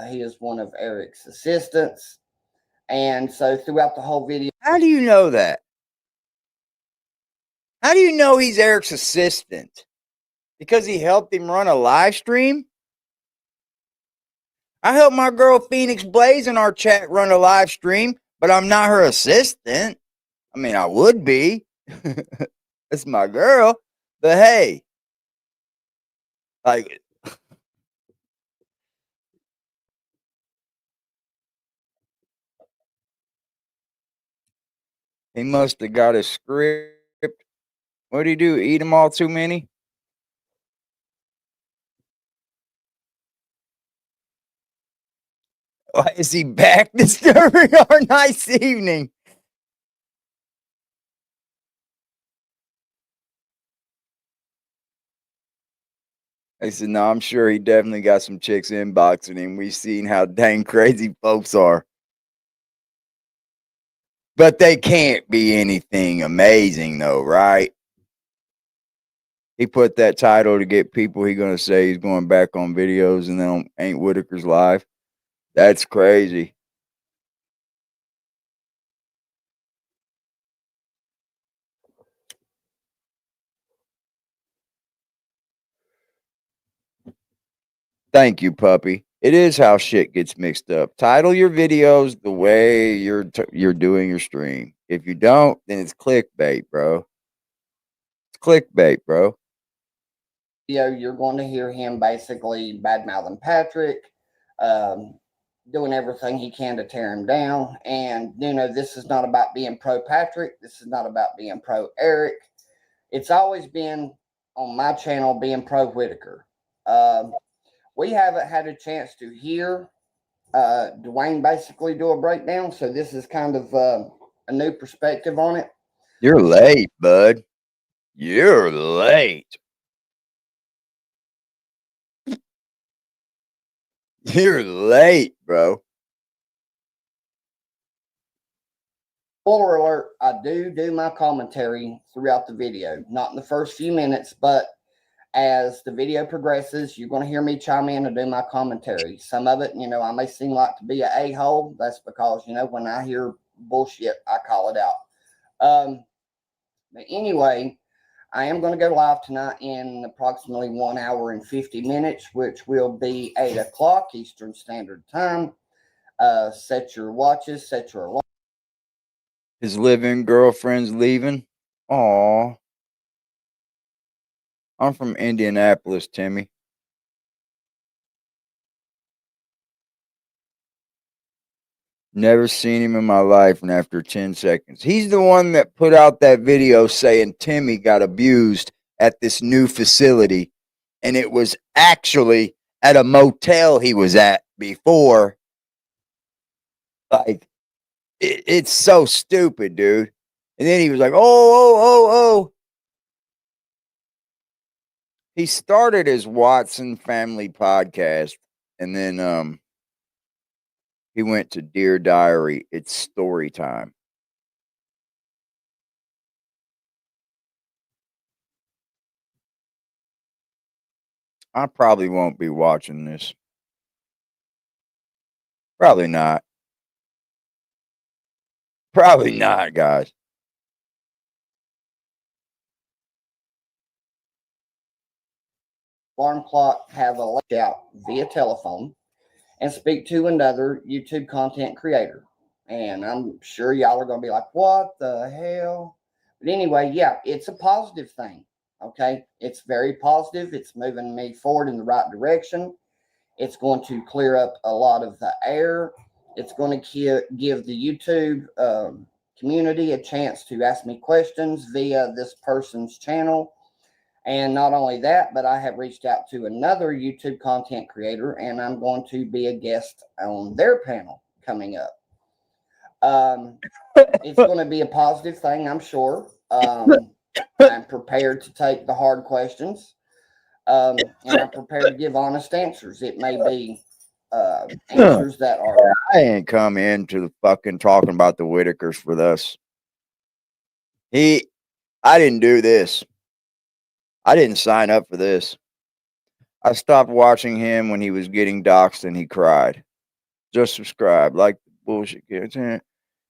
He is one of Eric's assistants. And so throughout the whole video. How do you know that? How do you know he's Eric's assistant? Because he helped him run a live stream? I helped my girl Phoenix Blaze in our chat run a live stream, but I'm not her assistant. I mean, I would be. It's my girl. But hey, like, he must have got a script. What did he do? Eat them all too many? Why is he back disturbing our nice evening? I said, no, I'm sure he definitely got some chicks inboxing him. We've seen how dang crazy folks are. But they can't be anything amazing, though, right? He put that title to get people he going to say he's going back on videos and then ain't Whitaker's live. That's crazy. Thank you, puppy. It is how shit gets mixed up. Title your videos the way you're doing your stream. If you don't, then it's clickbait, bro. It's clickbait, bro. You're going to hear him basically bad-mouthing Patrick, doing everything he can to tear him down. And, this is not about being pro-Patrick. This is not about being pro-Eric. It's always been, on my channel, being pro-Whitaker. We haven't had a chance to hear Dwayne basically do a breakdown, so this is kind of a new perspective on it. You're late, bud. You're late. You're late, bro. Spoiler alert, I do my commentary throughout the video. Not in the first few minutes, but as the video progresses, you're going to hear me chime in and do my commentary. Some of it, I may seem like to be an a-hole. That's because, when I hear bullshit, I call it out. But anyway, I am going to go live tonight in approximately 1 hour and 50 minutes, which will be 8 o'clock Eastern Standard Time. Set your watches, set your alarm. His living girlfriend's leaving. Aw. I'm from Indianapolis, Timmy. Never seen him in my life, and after 10 seconds. He's the one that put out that video saying Timmy got abused at this new facility, and it was actually at a motel he was at before. Like, it's so stupid, dude. And then he was like, oh. He started his Watson Family podcast, and then he went to Dear Diary. It's story time. I probably won't be watching this. Probably not. Probably not, guys. Alarm clock have a left out via telephone and speak to another YouTube content creator. And I'm sure y'all are going to be like, what the hell? But anyway, yeah, it's a positive thing. Okay. It's very positive. It's moving me forward in the right direction. It's going to clear up a lot of the air. It's going to give the YouTube community a chance to ask me questions via this person's channel. And not only that, but I have reached out to another YouTube content creator, and I'm going to be a guest on their panel coming up. It's going to be a positive thing, I'm sure. I'm prepared to take the hard questions, and I'm prepared to give honest answers. It may be answers that are... I ain't come into the fucking talking about the Whitakers for this. I didn't do this. I didn't sign up for this. I stopped watching him when he was getting doxxed and he cried. Just subscribe. Like the bullshit kids.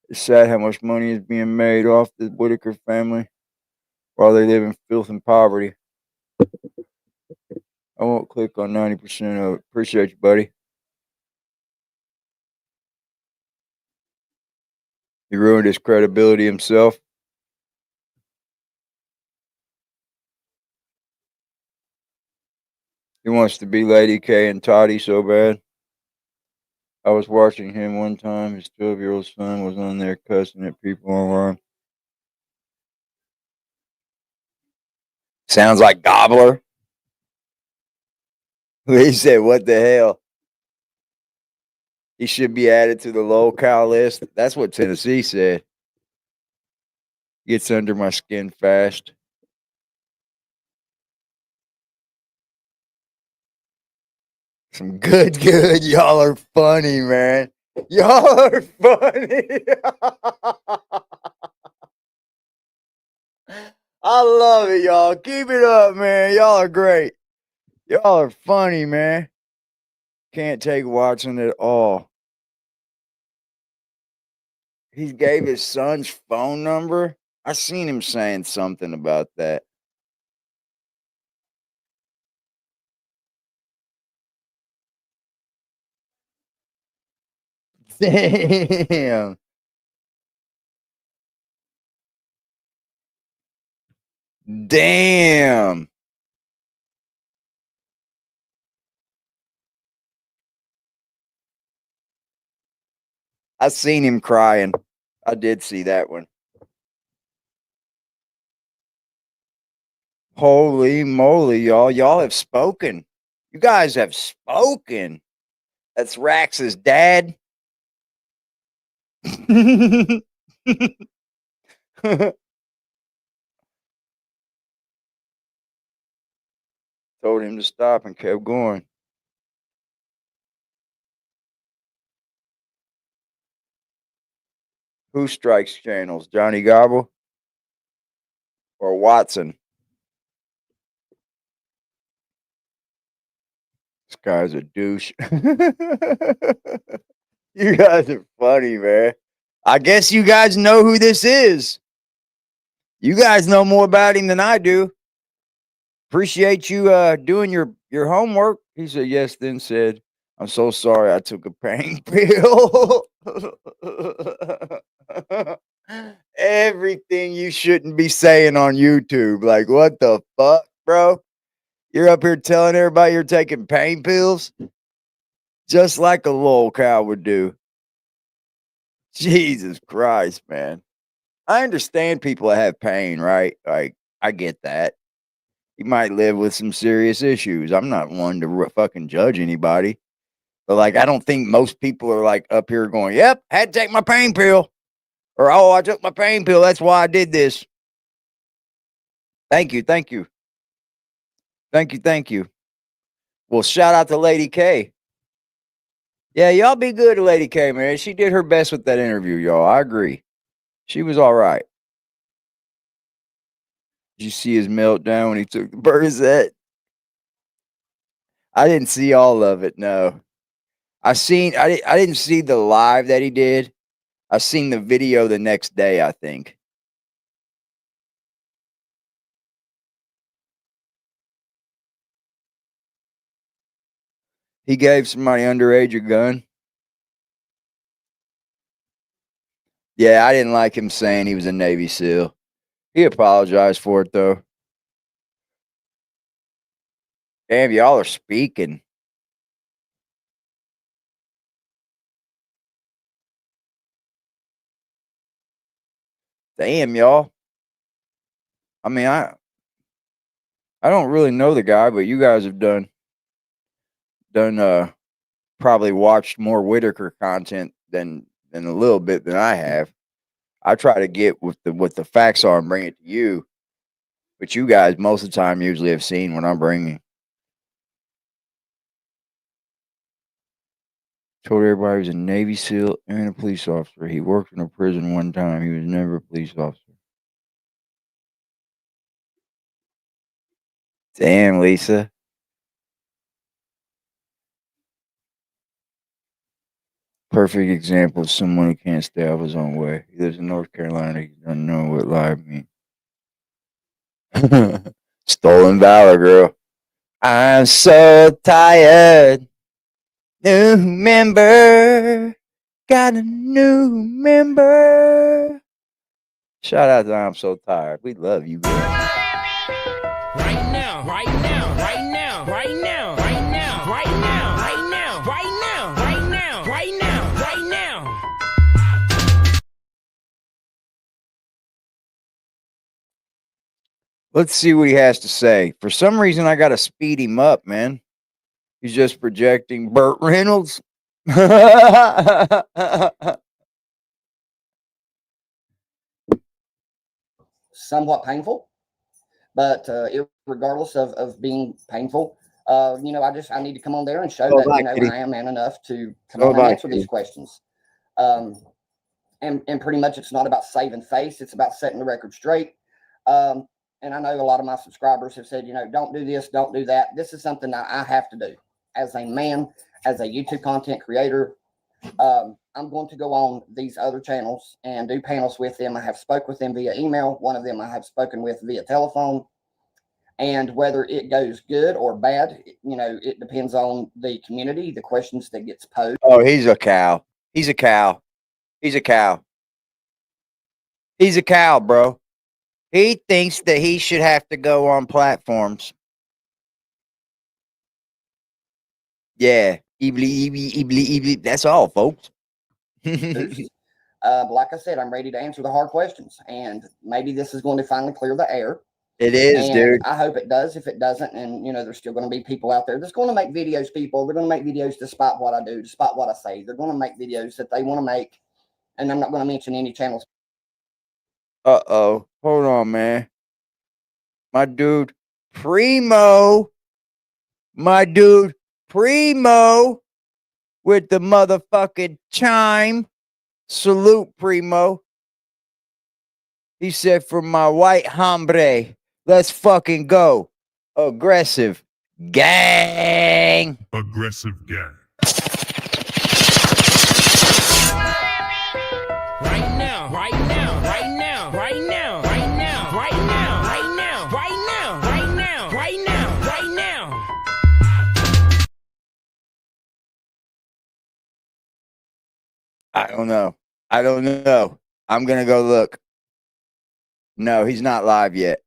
It's sad how much money is being made off the Whitaker family while they live in filth and poverty. I won't click on 90% of it. Appreciate you, buddy. He ruined his credibility himself. He wants to be Lady K and Toddy so bad. I was watching him one time. His 12-year-old son was on there cussing at people online. Sounds like Gobbler. He said, what the hell? He should be added to the locale list. That's what Tennessee said. Gets under my skin fast. Some good. Y'all are funny, man. Y'all are funny. I love it, y'all. Keep it up, man. Y'all are great. Y'all are funny, man. Can't take watching at all. He gave his son's phone number. I seen him saying something about that. Damn. Damn. I seen him crying. I did see that one. Holy moly, y'all. Y'all have spoken. You guys have spoken. That's Rax's dad. Told him to stop and kept going. Who strikes channels? Johnny Gobble or Watson? This guy's a douche. You guys are funny, man. I guess you guys know who this is. You guys know more about him than I do. Appreciate you doing your homework. He said yes, then said, I'm so sorry I took a pain pill. Everything you shouldn't be saying on YouTube. Like, what the fuck, bro? You're up here telling everybody you're taking pain pills? Just like a lol cow would do. Jesus Christ, man. I understand people that have pain, right? Like, I get that. You might live with some serious issues. I'm not one to fucking judge anybody. But, like, I don't think most people are, like, up here going, yep, had to take my pain pill. Or, oh, I took my pain pill. That's why I did this. Thank you. Thank you. Thank you. Thank you. Well, shout out to Lady K. Yeah, y'all be good to Lady K, man. She did her best with that interview, y'all. I agree. She was all right. Did you see his meltdown when he took the Burzette? I didn't see all of it, no. I didn't see the live that he did. I seen the video the next day, I think. He gave somebody underage a gun. Yeah, I didn't like him saying he was a Navy SEAL. He apologized for it, though. Damn, y'all are speaking. Damn, y'all. I mean, I don't really know the guy, but you guys have done probably watched more Whitaker content than a little bit than I have. I try to get with what the facts are and bring it to you, but you guys most of the time usually have seen what I'm bringing. Told everybody he was a Navy SEAL and a police officer. He worked in a prison one time. He was never a police officer. Damn, Lisa. Perfect example of someone who can't stay out of his own way. He lives in North Carolina. He doesn't know what live means. Stolen valor, girl. I'm so tired. New member. Got a new member. Shout out to I'm So Tired. We love you, girl. Right now, right now, right now, right now, right now, right now, right now, right now, right now, right now, right now. Let's see what he has to say. For some reason, I got to speed him up, man. He's just projecting Burt Reynolds. Somewhat painful, but regardless of being painful, I need to come on there and show Oh, that bye, Kitty. I am man enough to come Oh, on and bye, answer these Kitty. questions. And pretty much it's not about saving face; it's about setting the record straight. And I know a lot of my subscribers have said, don't do this, don't do that. This is something that I have to do as a man, as a YouTube content creator. I'm going to go on these other channels and do panels with them. I have spoke with them via email. One of them I have spoken with via telephone. And whether it goes good or bad, it depends on the community, the questions that gets posed. Oh, he's a cow. He's a cow. He's a cow. He's a cow, bro. He thinks that he should have to go on platforms. Yeah. Ebly. That's all, folks. Like I said, I'm ready to answer the hard questions, and maybe this is going to finally clear the air. It is, and dude. I hope it does. If it doesn't, and there's still going to be people out there that's going to make videos. They're going to make videos despite what I do, despite what I say. They're going to make videos that they want to make, and I'm not going to mention any channels. Uh-oh. Hold on, man. My dude, Primo. My dude, Primo. With the motherfucking chime. Salute, Primo. He said, for my white hombre, let's fucking go. Aggressive gang. Aggressive gang. Right now, right now, right now, right now, right now, right now, right now, right now, right now, right now, right now. I don't know. I'm going to go look. No, he's not live yet.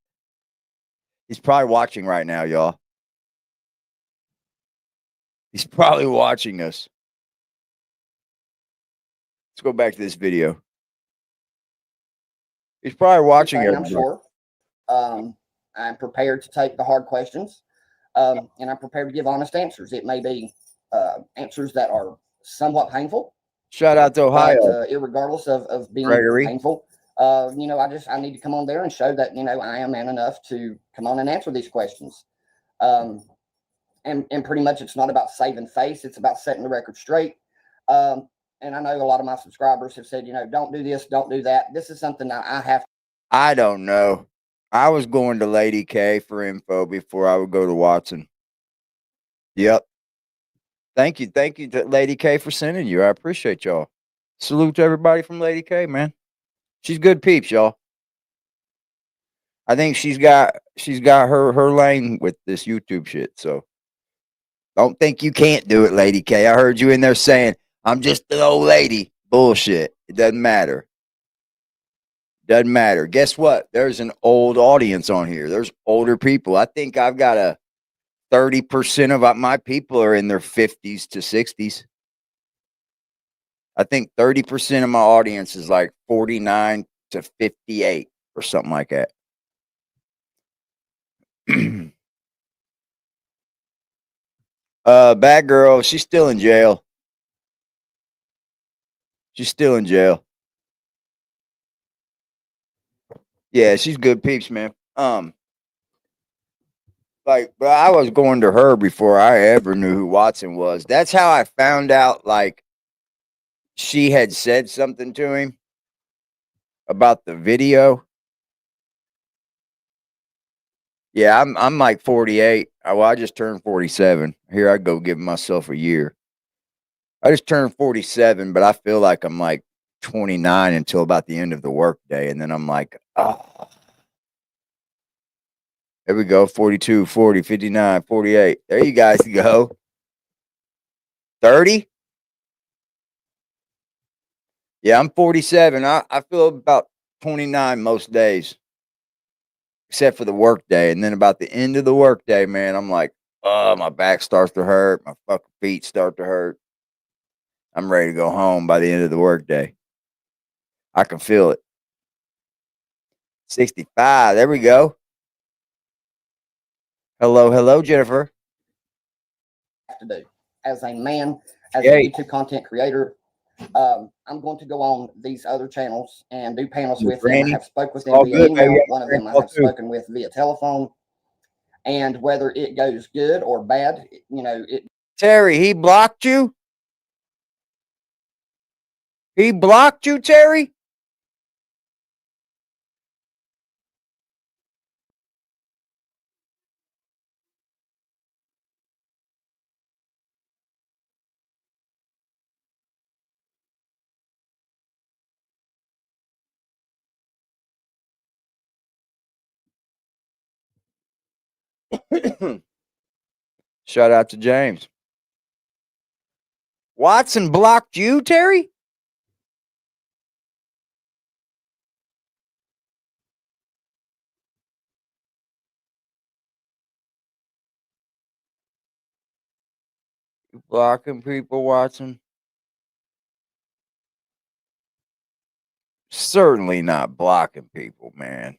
He's probably watching right now, y'all. He's probably watching us. Let's go back to this video. He's probably watching it. I'm sure. I'm prepared to take the hard questions, and I'm prepared to give honest answers. It may be answers that are somewhat painful. Shout out to Ohio. But irregardless of being Gregory. painful, I need to come on there and show that, I am man enough to come on and answer these questions. And pretty much it's not about saving face. It's about setting the record straight. And I know a lot of my subscribers have said, don't do this, don't do that. This is something that I have. I don't know. I was going to Lady K for info before I would go to Watson. Yep. Thank you to Lady K for sending you. I appreciate y'all. Salute to everybody from Lady K, man. She's good peeps, y'all. I think she's got her lane with this YouTube shit. So don't think you can't do it, Lady K. I heard you in there saying, I'm just an old lady. Bullshit. It doesn't matter. Doesn't matter. Guess what? There's an old audience on here. There's older people. I think I've got a 30% of my people are in their 50s to 60s. I think 30% of my audience is like 49 to 58 or something like that. Bad girl, she's still in jail. She's still in jail. Yeah, she's good peeps, man. Like, bro, I was going to her before I ever knew who Watson was. That's how I found out, like, she had said something to him about the video. Yeah, I'm like 48. Well, I just turned 47. Here I go giving myself a year. I just turned 47, but I feel like I'm like 29 until about the end of the workday, and then I'm like, oh. There we go. 42, 40, 59, 48. There you guys go. 30? Yeah, I'm 47. I feel about 29 most days, except for the work day. And then about the end of the work day, man, I'm like, oh, my back starts to hurt. My fucking feet start to hurt. I'm ready to go home by the end of the work day. I can feel it. 65. There we go. Hello, Jennifer. To do as a man, as Yay. a YouTube content creator, I'm going to go on these other channels and do panels with them. I have spoken with them All via good, email. baby. One of them I All have good. spoken with via telephone. And whether it goes good or bad, it. Terry, he blocked you? He blocked you, Terry? Shout out to James. Watson blocked you, Terry? You blocking people, Watson? Certainly not blocking people, man.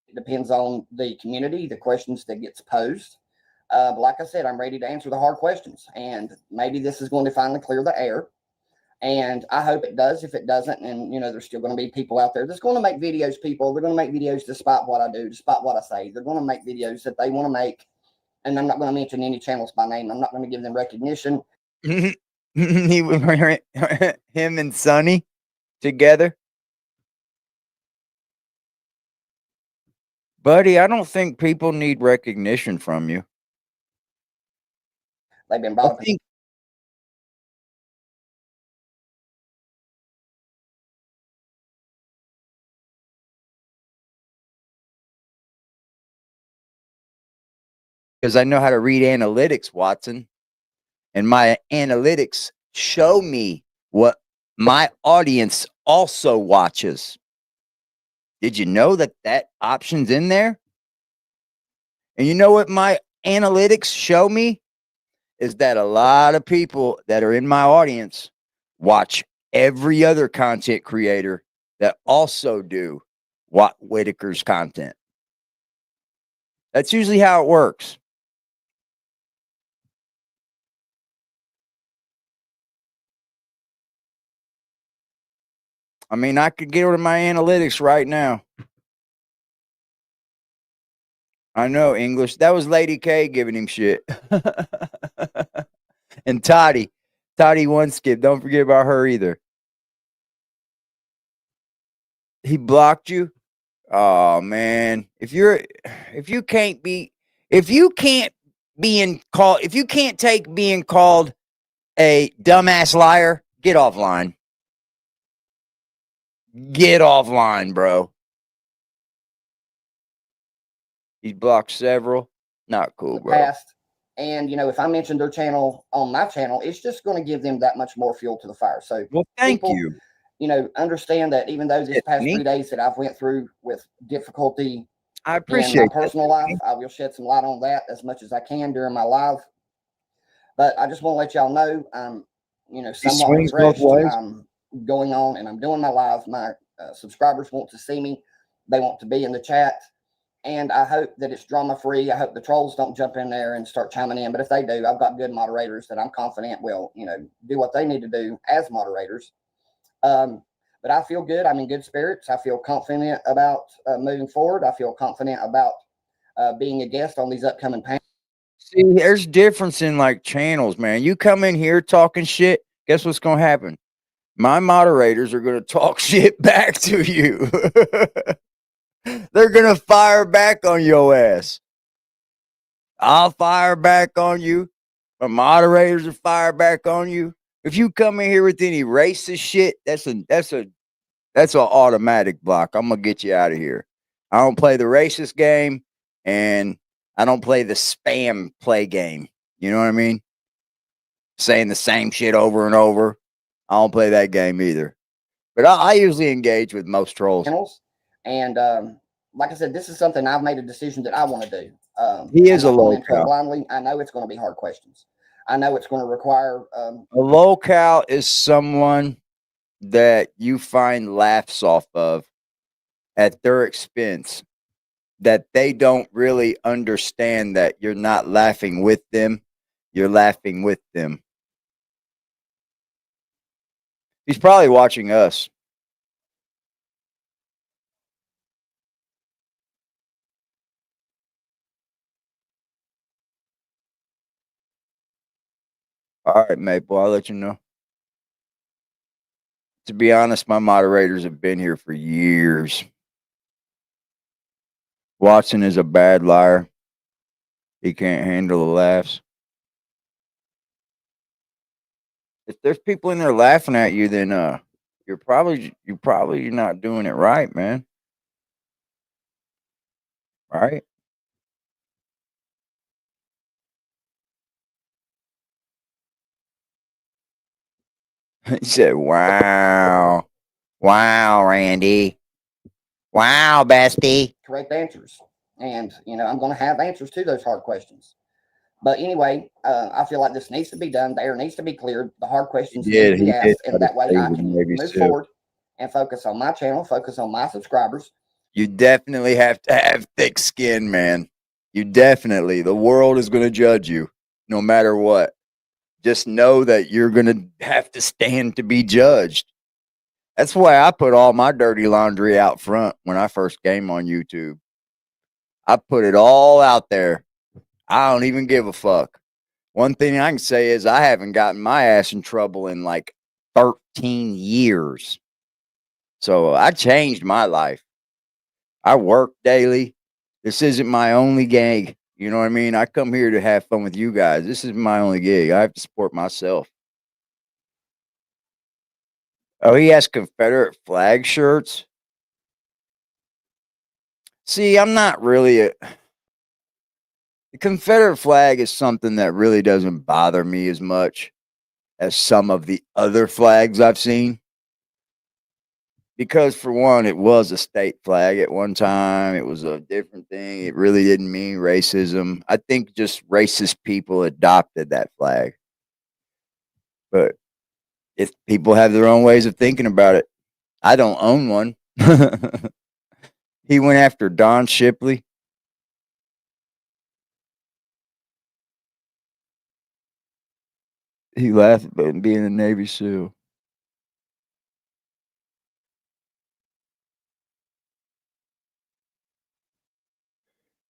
It depends on the community, the questions that gets posed. But like I said, I'm ready to answer the hard questions, and maybe this is going to finally clear the air. And I hope it does. If it doesn't, and there's still going to be people out there that's going to make videos. People, they're going to make videos despite what I do, despite what I say. They're going to make videos that they want to make, and I'm not going to mention any channels by name. I'm not going to give them recognition. Him and Sonny together. Buddy, I don't think people need recognition from you. They've been brought up. Because I know how to read analytics, Watson. And my analytics show me what my audience also watches. Did you know that option's in there? And you know what my analytics show me? Is that a lot of people that are in my audience watch every other content creator that also do Whitaker's content. That's usually how it works. I mean, I could get over my analytics right now. I know English. That was Lady K giving him shit. And Toddy one skip. Don't forget about her either. He blocked you. Oh man, if you can't take being called a dumbass liar, get offline. Get offline, bro. He's blocked several. Not cool, the bro. past. And if I mention their channel on my channel, it's just going to give them that much more fuel to the fire. So Well, thank people, you. Understand that even though this past 3 days that I've went through with difficulty I in appreciate my personal life, I will shed some light on that as much as I can during my live. But I just want to let y'all know I'm, somewhat swings both refreshed. ways. I'm going on and I'm doing my live. My subscribers want to see me. They want to be in the chat. And I hope that it's drama free. I hope the trolls don't jump in there and start chiming in. But if they do, I've got good moderators that I'm confident will, do what they need to do as moderators. But I feel good. I'm in good spirits. I feel confident about moving forward. I feel confident about being a guest on these upcoming panels. See, there's difference in like channels, man. You come in here talking shit, guess what's gonna happen? My moderators are gonna talk shit back to you. They're gonna fire back on your ass. I'll fire back on you. My moderators will fire back on you. If you come in here with any racist shit, that's an automatic block. I'm gonna get you out of here. I don't play the racist game, and I don't play the spam play game. You know what I mean? Saying the same shit over and over. I don't play that game either. But I usually engage with most trolls. And like I said, this is something I've made a decision that I want to do. He is a locale. Blindly. I know it's going to be hard questions. I know it's going to require a locale is someone that you find laughs off of at their expense, that they don't really understand that you're not laughing with them, you're laughing with them. He's probably watching us. All right, Maple, I'll let you know. To be honest, my moderators have been here for years. Watson is a bad liar. He can't handle the laughs. If there's people in there laughing at you, then you're probably not doing it right, man. Right? He said, "Wow, wow, Randy, wow, bestie." Correct answers, and I'm going to have answers to those hard questions. But anyway, I feel like this needs to be done. The air needs to be cleared. The hard questions need to be asked, and that way I can move forward and focus on my channel, focus on my subscribers. You definitely have to have thick skin, man. You definitely. The world is going to judge you no matter what. Just know that you're going to have to stand to be judged. That's why I put all my dirty laundry out front when I first came on YouTube. I put it all out there. I don't even give a fuck. One thing I can say is I haven't gotten my ass in trouble in like 13 years. So I changed my life. I work daily. This isn't my only gig. You know what I mean? I come here to have fun with you guys. This is my only gig. I have to support myself. Oh, he has Confederate flag shirts. See, I'm not really the Confederate flag is something that really doesn't bother me as much as some of the other flags I've seen. Because for one, it was a state flag at one time. It was a different thing. It really didn't mean racism. I think just racist people adopted that flag. But If people have their own ways of thinking about it, I don't own one. He went after Don Shipley. He laughed about being a Navy SEAL.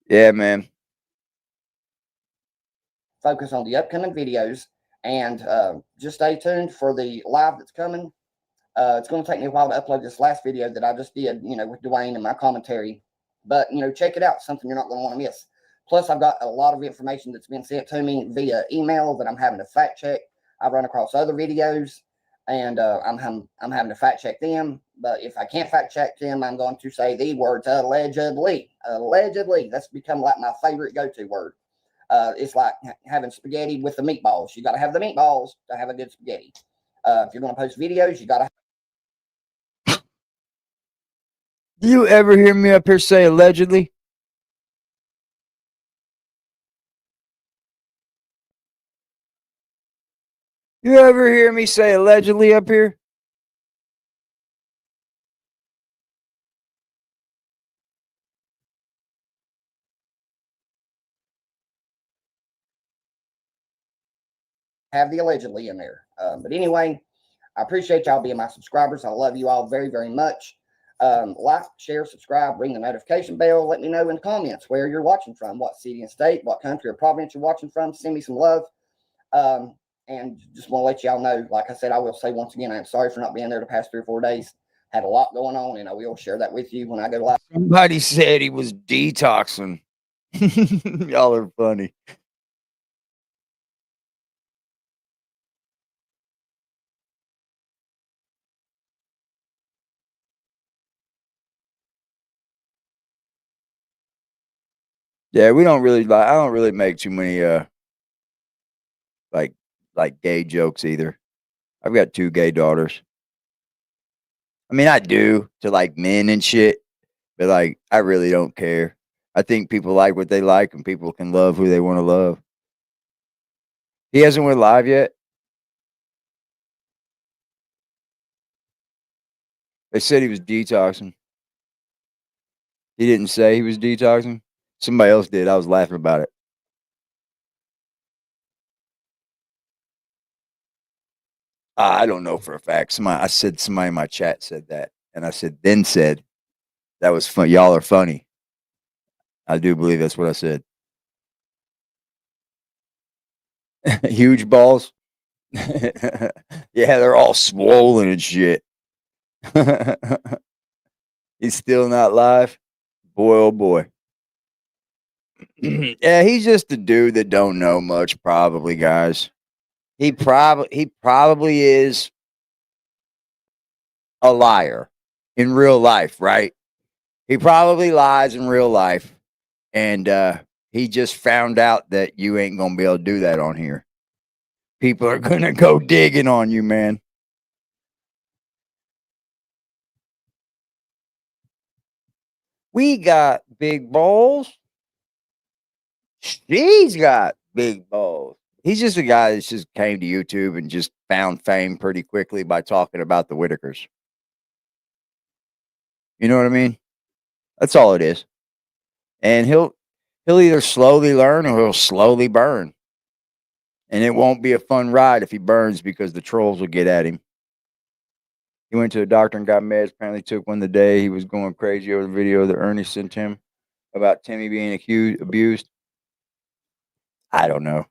Yeah, man. Focus on the upcoming videos and just stay tuned for the live that's coming. It's going to take me a while to upload this last video that I just did, with Dwayne and my commentary. But, check it out. Something you're not going to want to miss. Plus, I've got a lot of information that's been sent to me via email that I'm having to fact check. I've run across other videos, and I'm having to fact check them. But if I can't fact check them, I'm going to say the words allegedly. Allegedly. That's become like my favorite go-to word. It's like having spaghetti with the meatballs. You got to have the meatballs to have a good spaghetti. If you're going to post videos, you got to. Do you ever hear me up here say allegedly? You ever hear me say allegedly up here? Have the allegedly in there. But anyway, I appreciate y'all being my subscribers. I love you all very, very much. Like, share, subscribe, ring the notification bell. Let me know in the comments where you're watching from, what city and state, what country or province you're watching from. Send me some love. And just want to let y'all know, like I said, I will say once again, I'm sorry for not being there the past 3 or 4 days. Had a lot going on, and I will share that with you when I go live. Somebody said he was detoxing. Y'all are funny. Yeah, we don't really I don't really make too many like gay jokes either. I've got 2 gay daughters. I mean, I do to like men and shit, but like I really don't care. I think people like what they like and people can love who they want to love. He hasn't went live yet. They said he was detoxing. He didn't say he was detoxing. Somebody else did. I was laughing about it. I don't know for a fact. Somebody in my chat said that, and I said that was fun. Y'all are funny. I do believe that's what I said. Huge balls. Yeah, they're all swollen and shit. He's still not live. Boy, oh boy. Yeah, he's just a dude that don't know much, probably, guys. He probably is a liar in real life, right? He probably lies in real life, and he just found out that you ain't gonna be able to do that on here. People are gonna go digging on you, man. We got big balls. She's got big balls. He's just a guy that just came to YouTube and just found fame pretty quickly by talking about the Whitakers. You know what I mean? That's all it is. And he'll either slowly learn or he'll slowly burn. And it won't be a fun ride if he burns because the trolls will get at him. He went to the doctor and got meds. Apparently took one the day. He was going crazy over the video that Ernie sent him about Timmy being abused. I don't know.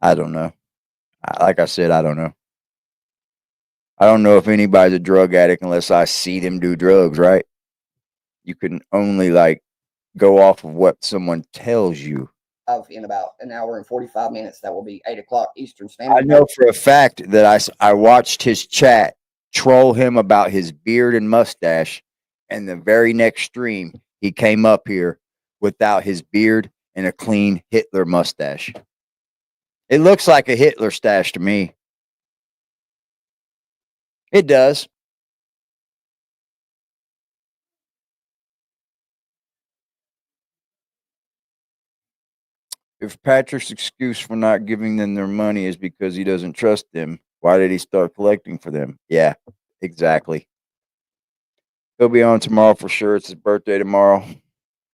I don't know. Like I said, I don't know. I don't know if anybody's a drug addict unless I see them do drugs, right? You can only like go off of what someone tells you. In about an hour and 45 minutes. That will be 8 o'clock Eastern Standard I know for a fact that I watched his chat troll him about his beard and mustache, and the very next stream he came up here without his beard and a clean Hitler mustache. It looks like a Hitler stash to me. It does. If Patrick's excuse for not giving them their money is because he doesn't trust them, why did he start collecting for them? Yeah, exactly. He'll be on tomorrow for sure. It's his birthday tomorrow.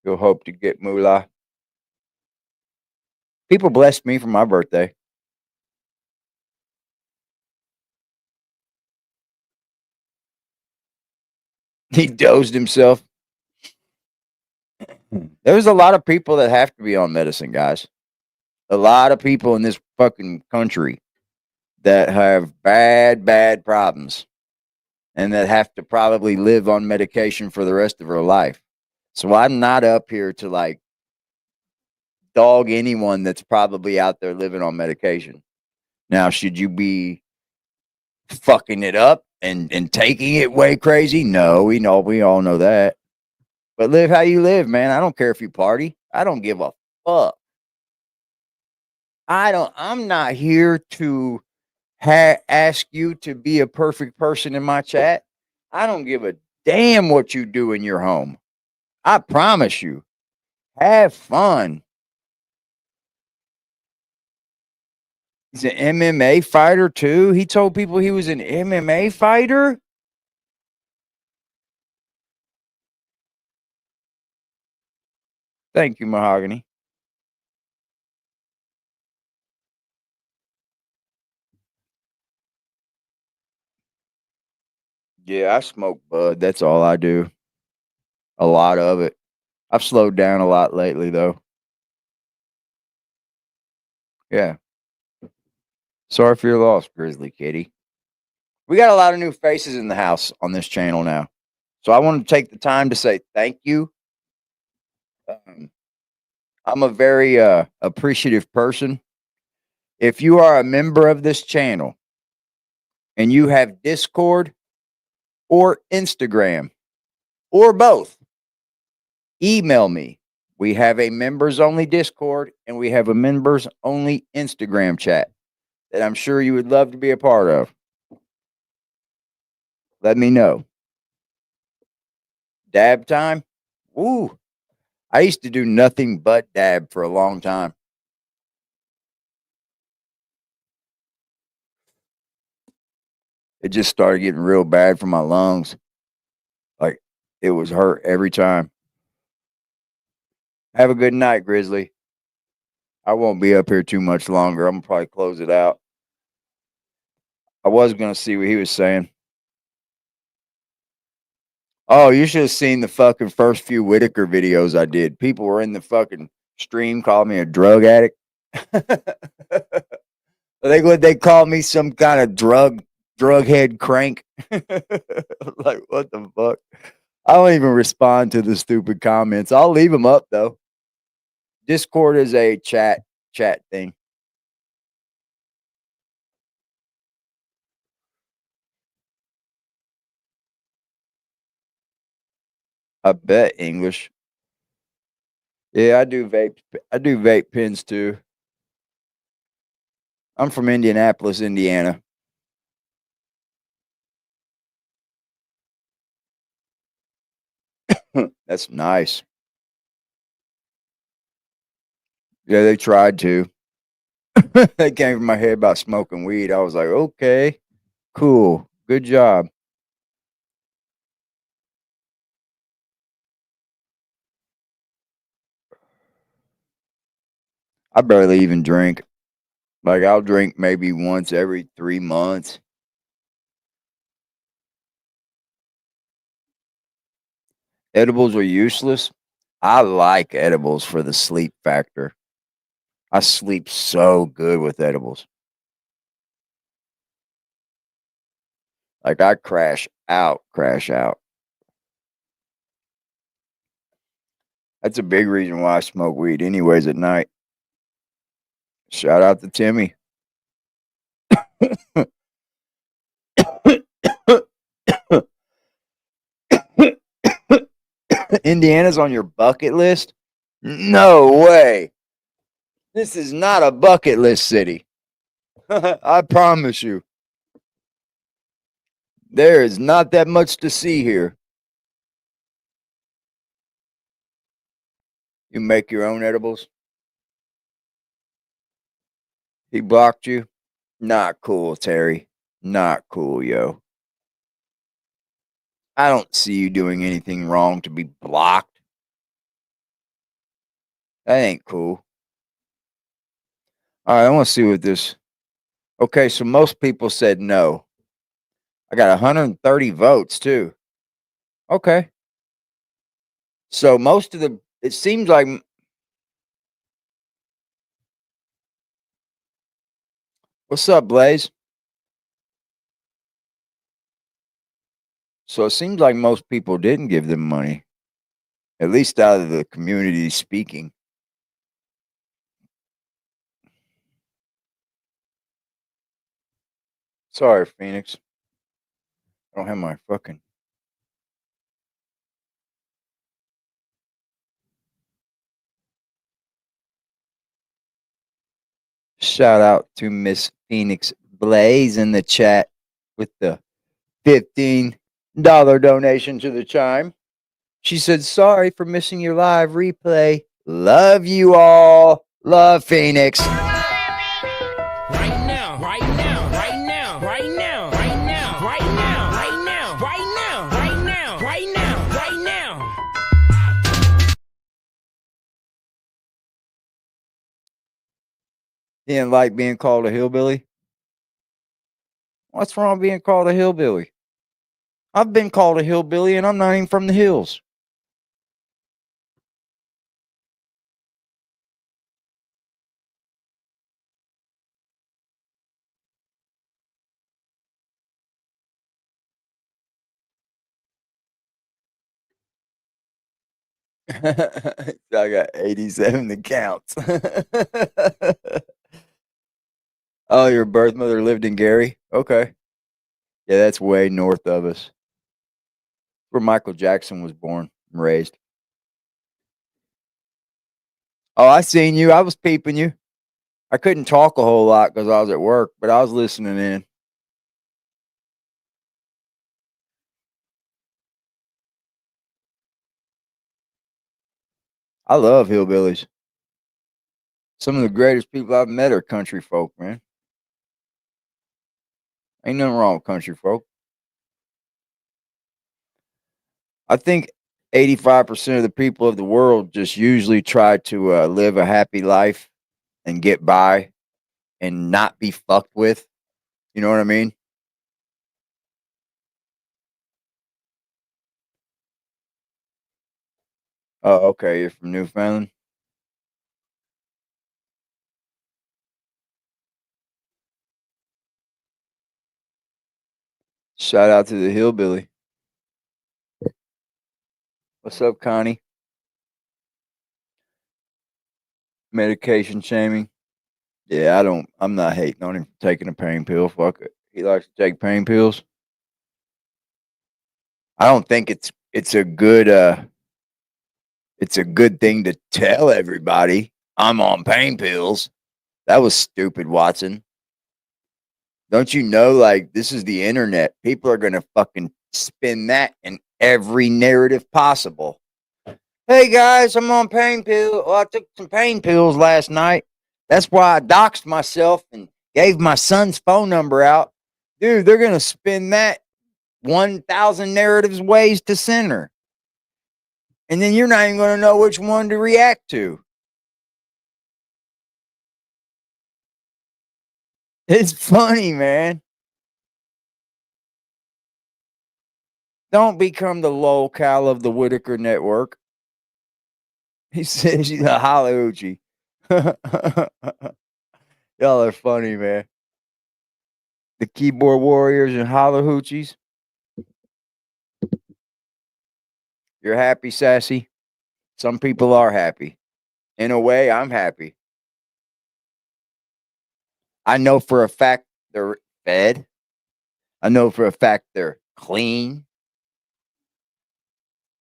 He'll hope to get moolah. People blessed me for my birthday. He dozed himself. There's a lot of people that have to be on medicine, guys. A lot of people in this fucking country that have bad, bad problems and that have to probably live on medication for the rest of their life. So I'm not up here to like dog anyone that's probably out there living on medication. Now, should you be fucking it up and taking it way crazy? No, we all know that. But live how you live, man. I don't care if you party. I don't give a fuck. I'm not here to ask you to be a perfect person in my chat. I don't give a damn what you do in your home. I promise you. Have fun. He's an MMA fighter too. He told people he was an MMA fighter. Thank you, Mahogany. Yeah, I smoke bud. That's all I do. A lot of it. I've slowed down a lot lately, though. Yeah. Sorry for your loss, Grizzly Kitty. We got a lot of new faces in the house on this channel now. So I want to take the time to say thank you. I'm a very appreciative person. If you are a member of this channel and you have Discord or Instagram or both, email me. We have a members only Discord and we have a members only Instagram chat that I'm sure you would love to be a part of. Let me know. Dab time? Woo. I used to do nothing but dab for a long time. It just started getting real bad for my lungs. Like, it was hurt every time. Have a good night, Grizzly. I won't be up here too much longer. I'm going to probably close it out. I was going to see what he was saying. Oh, you should have seen the fucking first few Whitaker videos I did. People were in the fucking stream calling me a drug addict. They call me some kind of drug head crank. Like, what the fuck? I don't even respond to the stupid comments. I'll leave them up though. Discord is a chat thing. I bet English. Yeah, I do vape pens too. I'm from Indianapolis, Indiana. That's nice. Yeah, they tried to. They came from my head about smoking weed. I was like, okay, cool, good job. I barely even drink. Like, I'll drink maybe once every 3 months. Edibles are useless. I like edibles for the sleep factor. I sleep so good with edibles. Like, I crash out. That's a big reason why I smoke weed anyways at night. Shout out to Timmy. Indiana's on your bucket list? No way. This is not a bucket list city. I promise you. There is not that much to see here. You make your own edibles? He blocked you? Not cool, Terry. Not cool, yo. I don't see you doing anything wrong to be blocked. That ain't cool. All right, I want to see what this. Okay, so most people said no. I got 130 votes too. Okay. So most of the it seems like what's up, Blaze? So it seems like most people didn't give them money. At least out of the community speaking. Sorry, Phoenix. I don't have my fucking shout out to Miss Phoenix Blaze in the chat with the $15 donation to the chime. She said, sorry for missing your live replay. Love you all. Love Phoenix. Right now, right now, right now, right now, right now, right now, right now, right now, right now, right now, right now. He didn't like being called a hillbilly. What's wrong with being called a hillbilly? I've been called a hillbilly and I'm not even from the hills. I got 87 accounts. Oh, your birth mother lived in Gary? Okay. Yeah, that's way north of us. Where Michael Jackson was born and raised. Oh, I seen you. I was peeping you. I couldn't talk a whole lot because I was at work, but I was listening in. I love hillbillies. Some of the greatest people I've met are country folk, man. Ain't nothing wrong with country folk. I think 85% of the people of the world just usually try to live a happy life and get by and not be fucked with. You know what I mean? Oh, okay. You're from Newfoundland. Shout out to the hillbilly. What's up, Connie? Medication shaming. Yeah, I'm not hating on him for taking a pain pill. Fuck it. He likes to take pain pills. I don't think it's a good thing to tell everybody I'm on pain pills. That was stupid, Watson. Don't you know, like, this is the internet. People are gonna fucking spin that in every narrative possible. Hey guys, I'm on pain pills. Well, I took some pain pills last night. That's why I doxed myself and gave my son's phone number out. Dude, they're gonna spin that 1,000 narratives ways to center. And then you're not even gonna know which one to react to. It's funny, man. Don't become the locale of the Whitaker network. He says she's a holla-hoochie. Y'all are funny, man. The keyboard warriors and holla-hoochies. You're happy, Sassy? Some people are happy. In a way, I'm happy. I know for a fact they're fed. I know for a fact they're clean.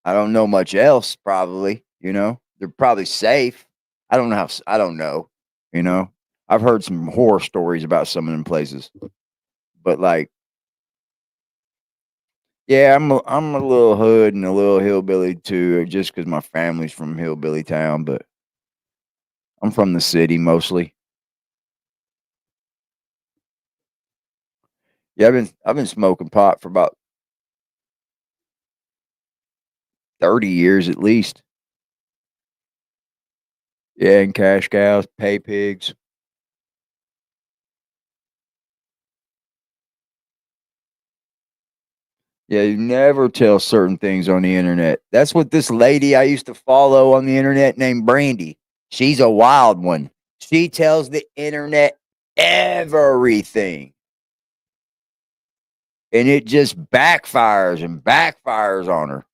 I don't know much else, probably. You know, they're probably safe. I don't know I don't know. You know, I've heard some horror stories about some of them places, but like, yeah, I'm a little hood and a little hillbilly too, just because my family's from hillbilly town, but I'm from the city mostly. Yeah, I've been smoking pot for about 30 years at least. Yeah, and cash cows, pay pigs. Yeah, you never tell certain things on the internet. That's what this lady I used to follow on the internet named Brandy. She's a wild one. She tells the internet everything. And it just backfires and backfires on her.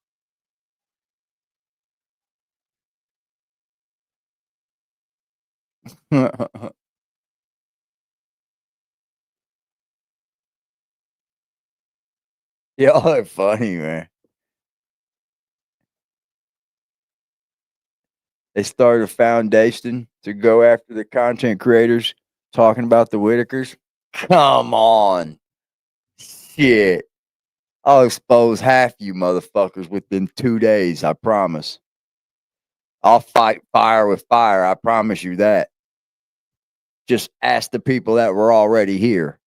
Y'all are funny, man. They started a foundation to go after the content creators talking about the Whitakers. Come on. Shit. I'll expose half you motherfuckers within 2 days, I promise. I'll fight fire with fire, I promise you that. Just ask the people that were already here.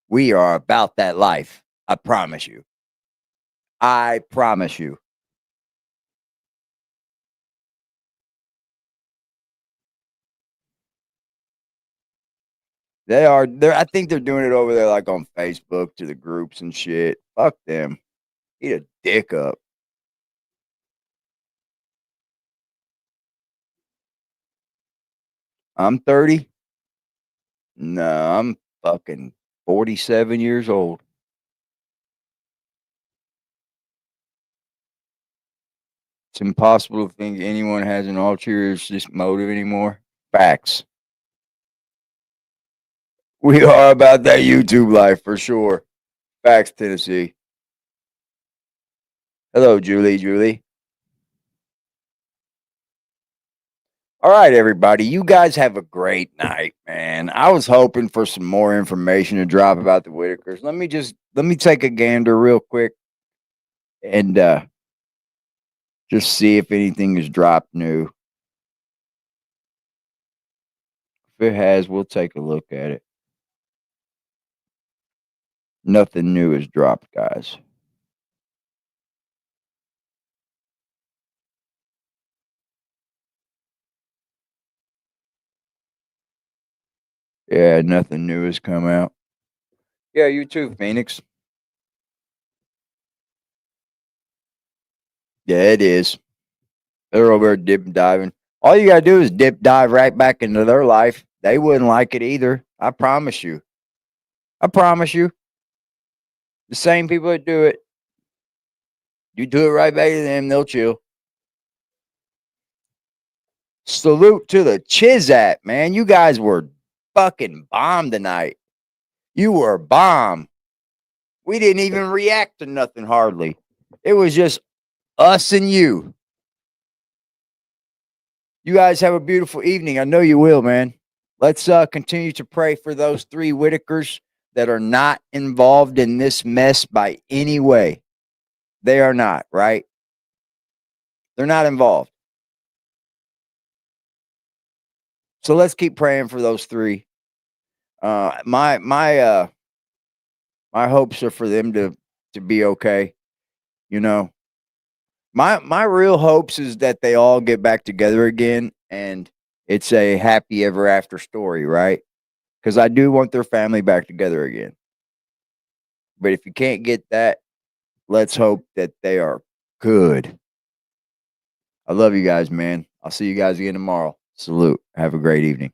We are about that life. I promise you. I promise you. They are. I think they're doing it over there, like on Facebook to the groups and shit. Fuck them. Eat a dick up. I'm 30. No, I'm fucking 47 years old. It's impossible to think anyone has an ulterior motive anymore. Facts. We are about that YouTube life for sure. Facts, Tennessee. Hello, Julie. All right, everybody. You guys have a great night, man. I was hoping for some more information to drop about the Whitakers. Let me take a gander real quick and just see if anything is dropped new. If it has, we'll take a look at it. Nothing new is dropped, guys. Yeah, nothing new has come out. Yeah, you too, Phoenix. Yeah, it is. They're over there dip diving. All you gotta do is dip dive right back into their life. They wouldn't like it either. I promise you. I promise you. The same people that do it, you do it right back to them, they'll chill. Salute to the Chizat, man. You guys were fucking bomb tonight. You were bomb. We didn't even react to nothing hardly. It was just us and you. You guys have a beautiful evening. I know you will, man. Let's continue to pray for those 3 Whitakers that are not involved in this mess by any way. They are not, right? They're not involved. So let's keep praying for those 3. My hopes are for them to be okay. You know, my real hopes is that they all get back together again and it's a happy ever after story, right? Because I do want their family back together again. But if you can't get that, let's hope that they are good. I love you guys, man. I'll see you guys again tomorrow. Salute. Have a great evening.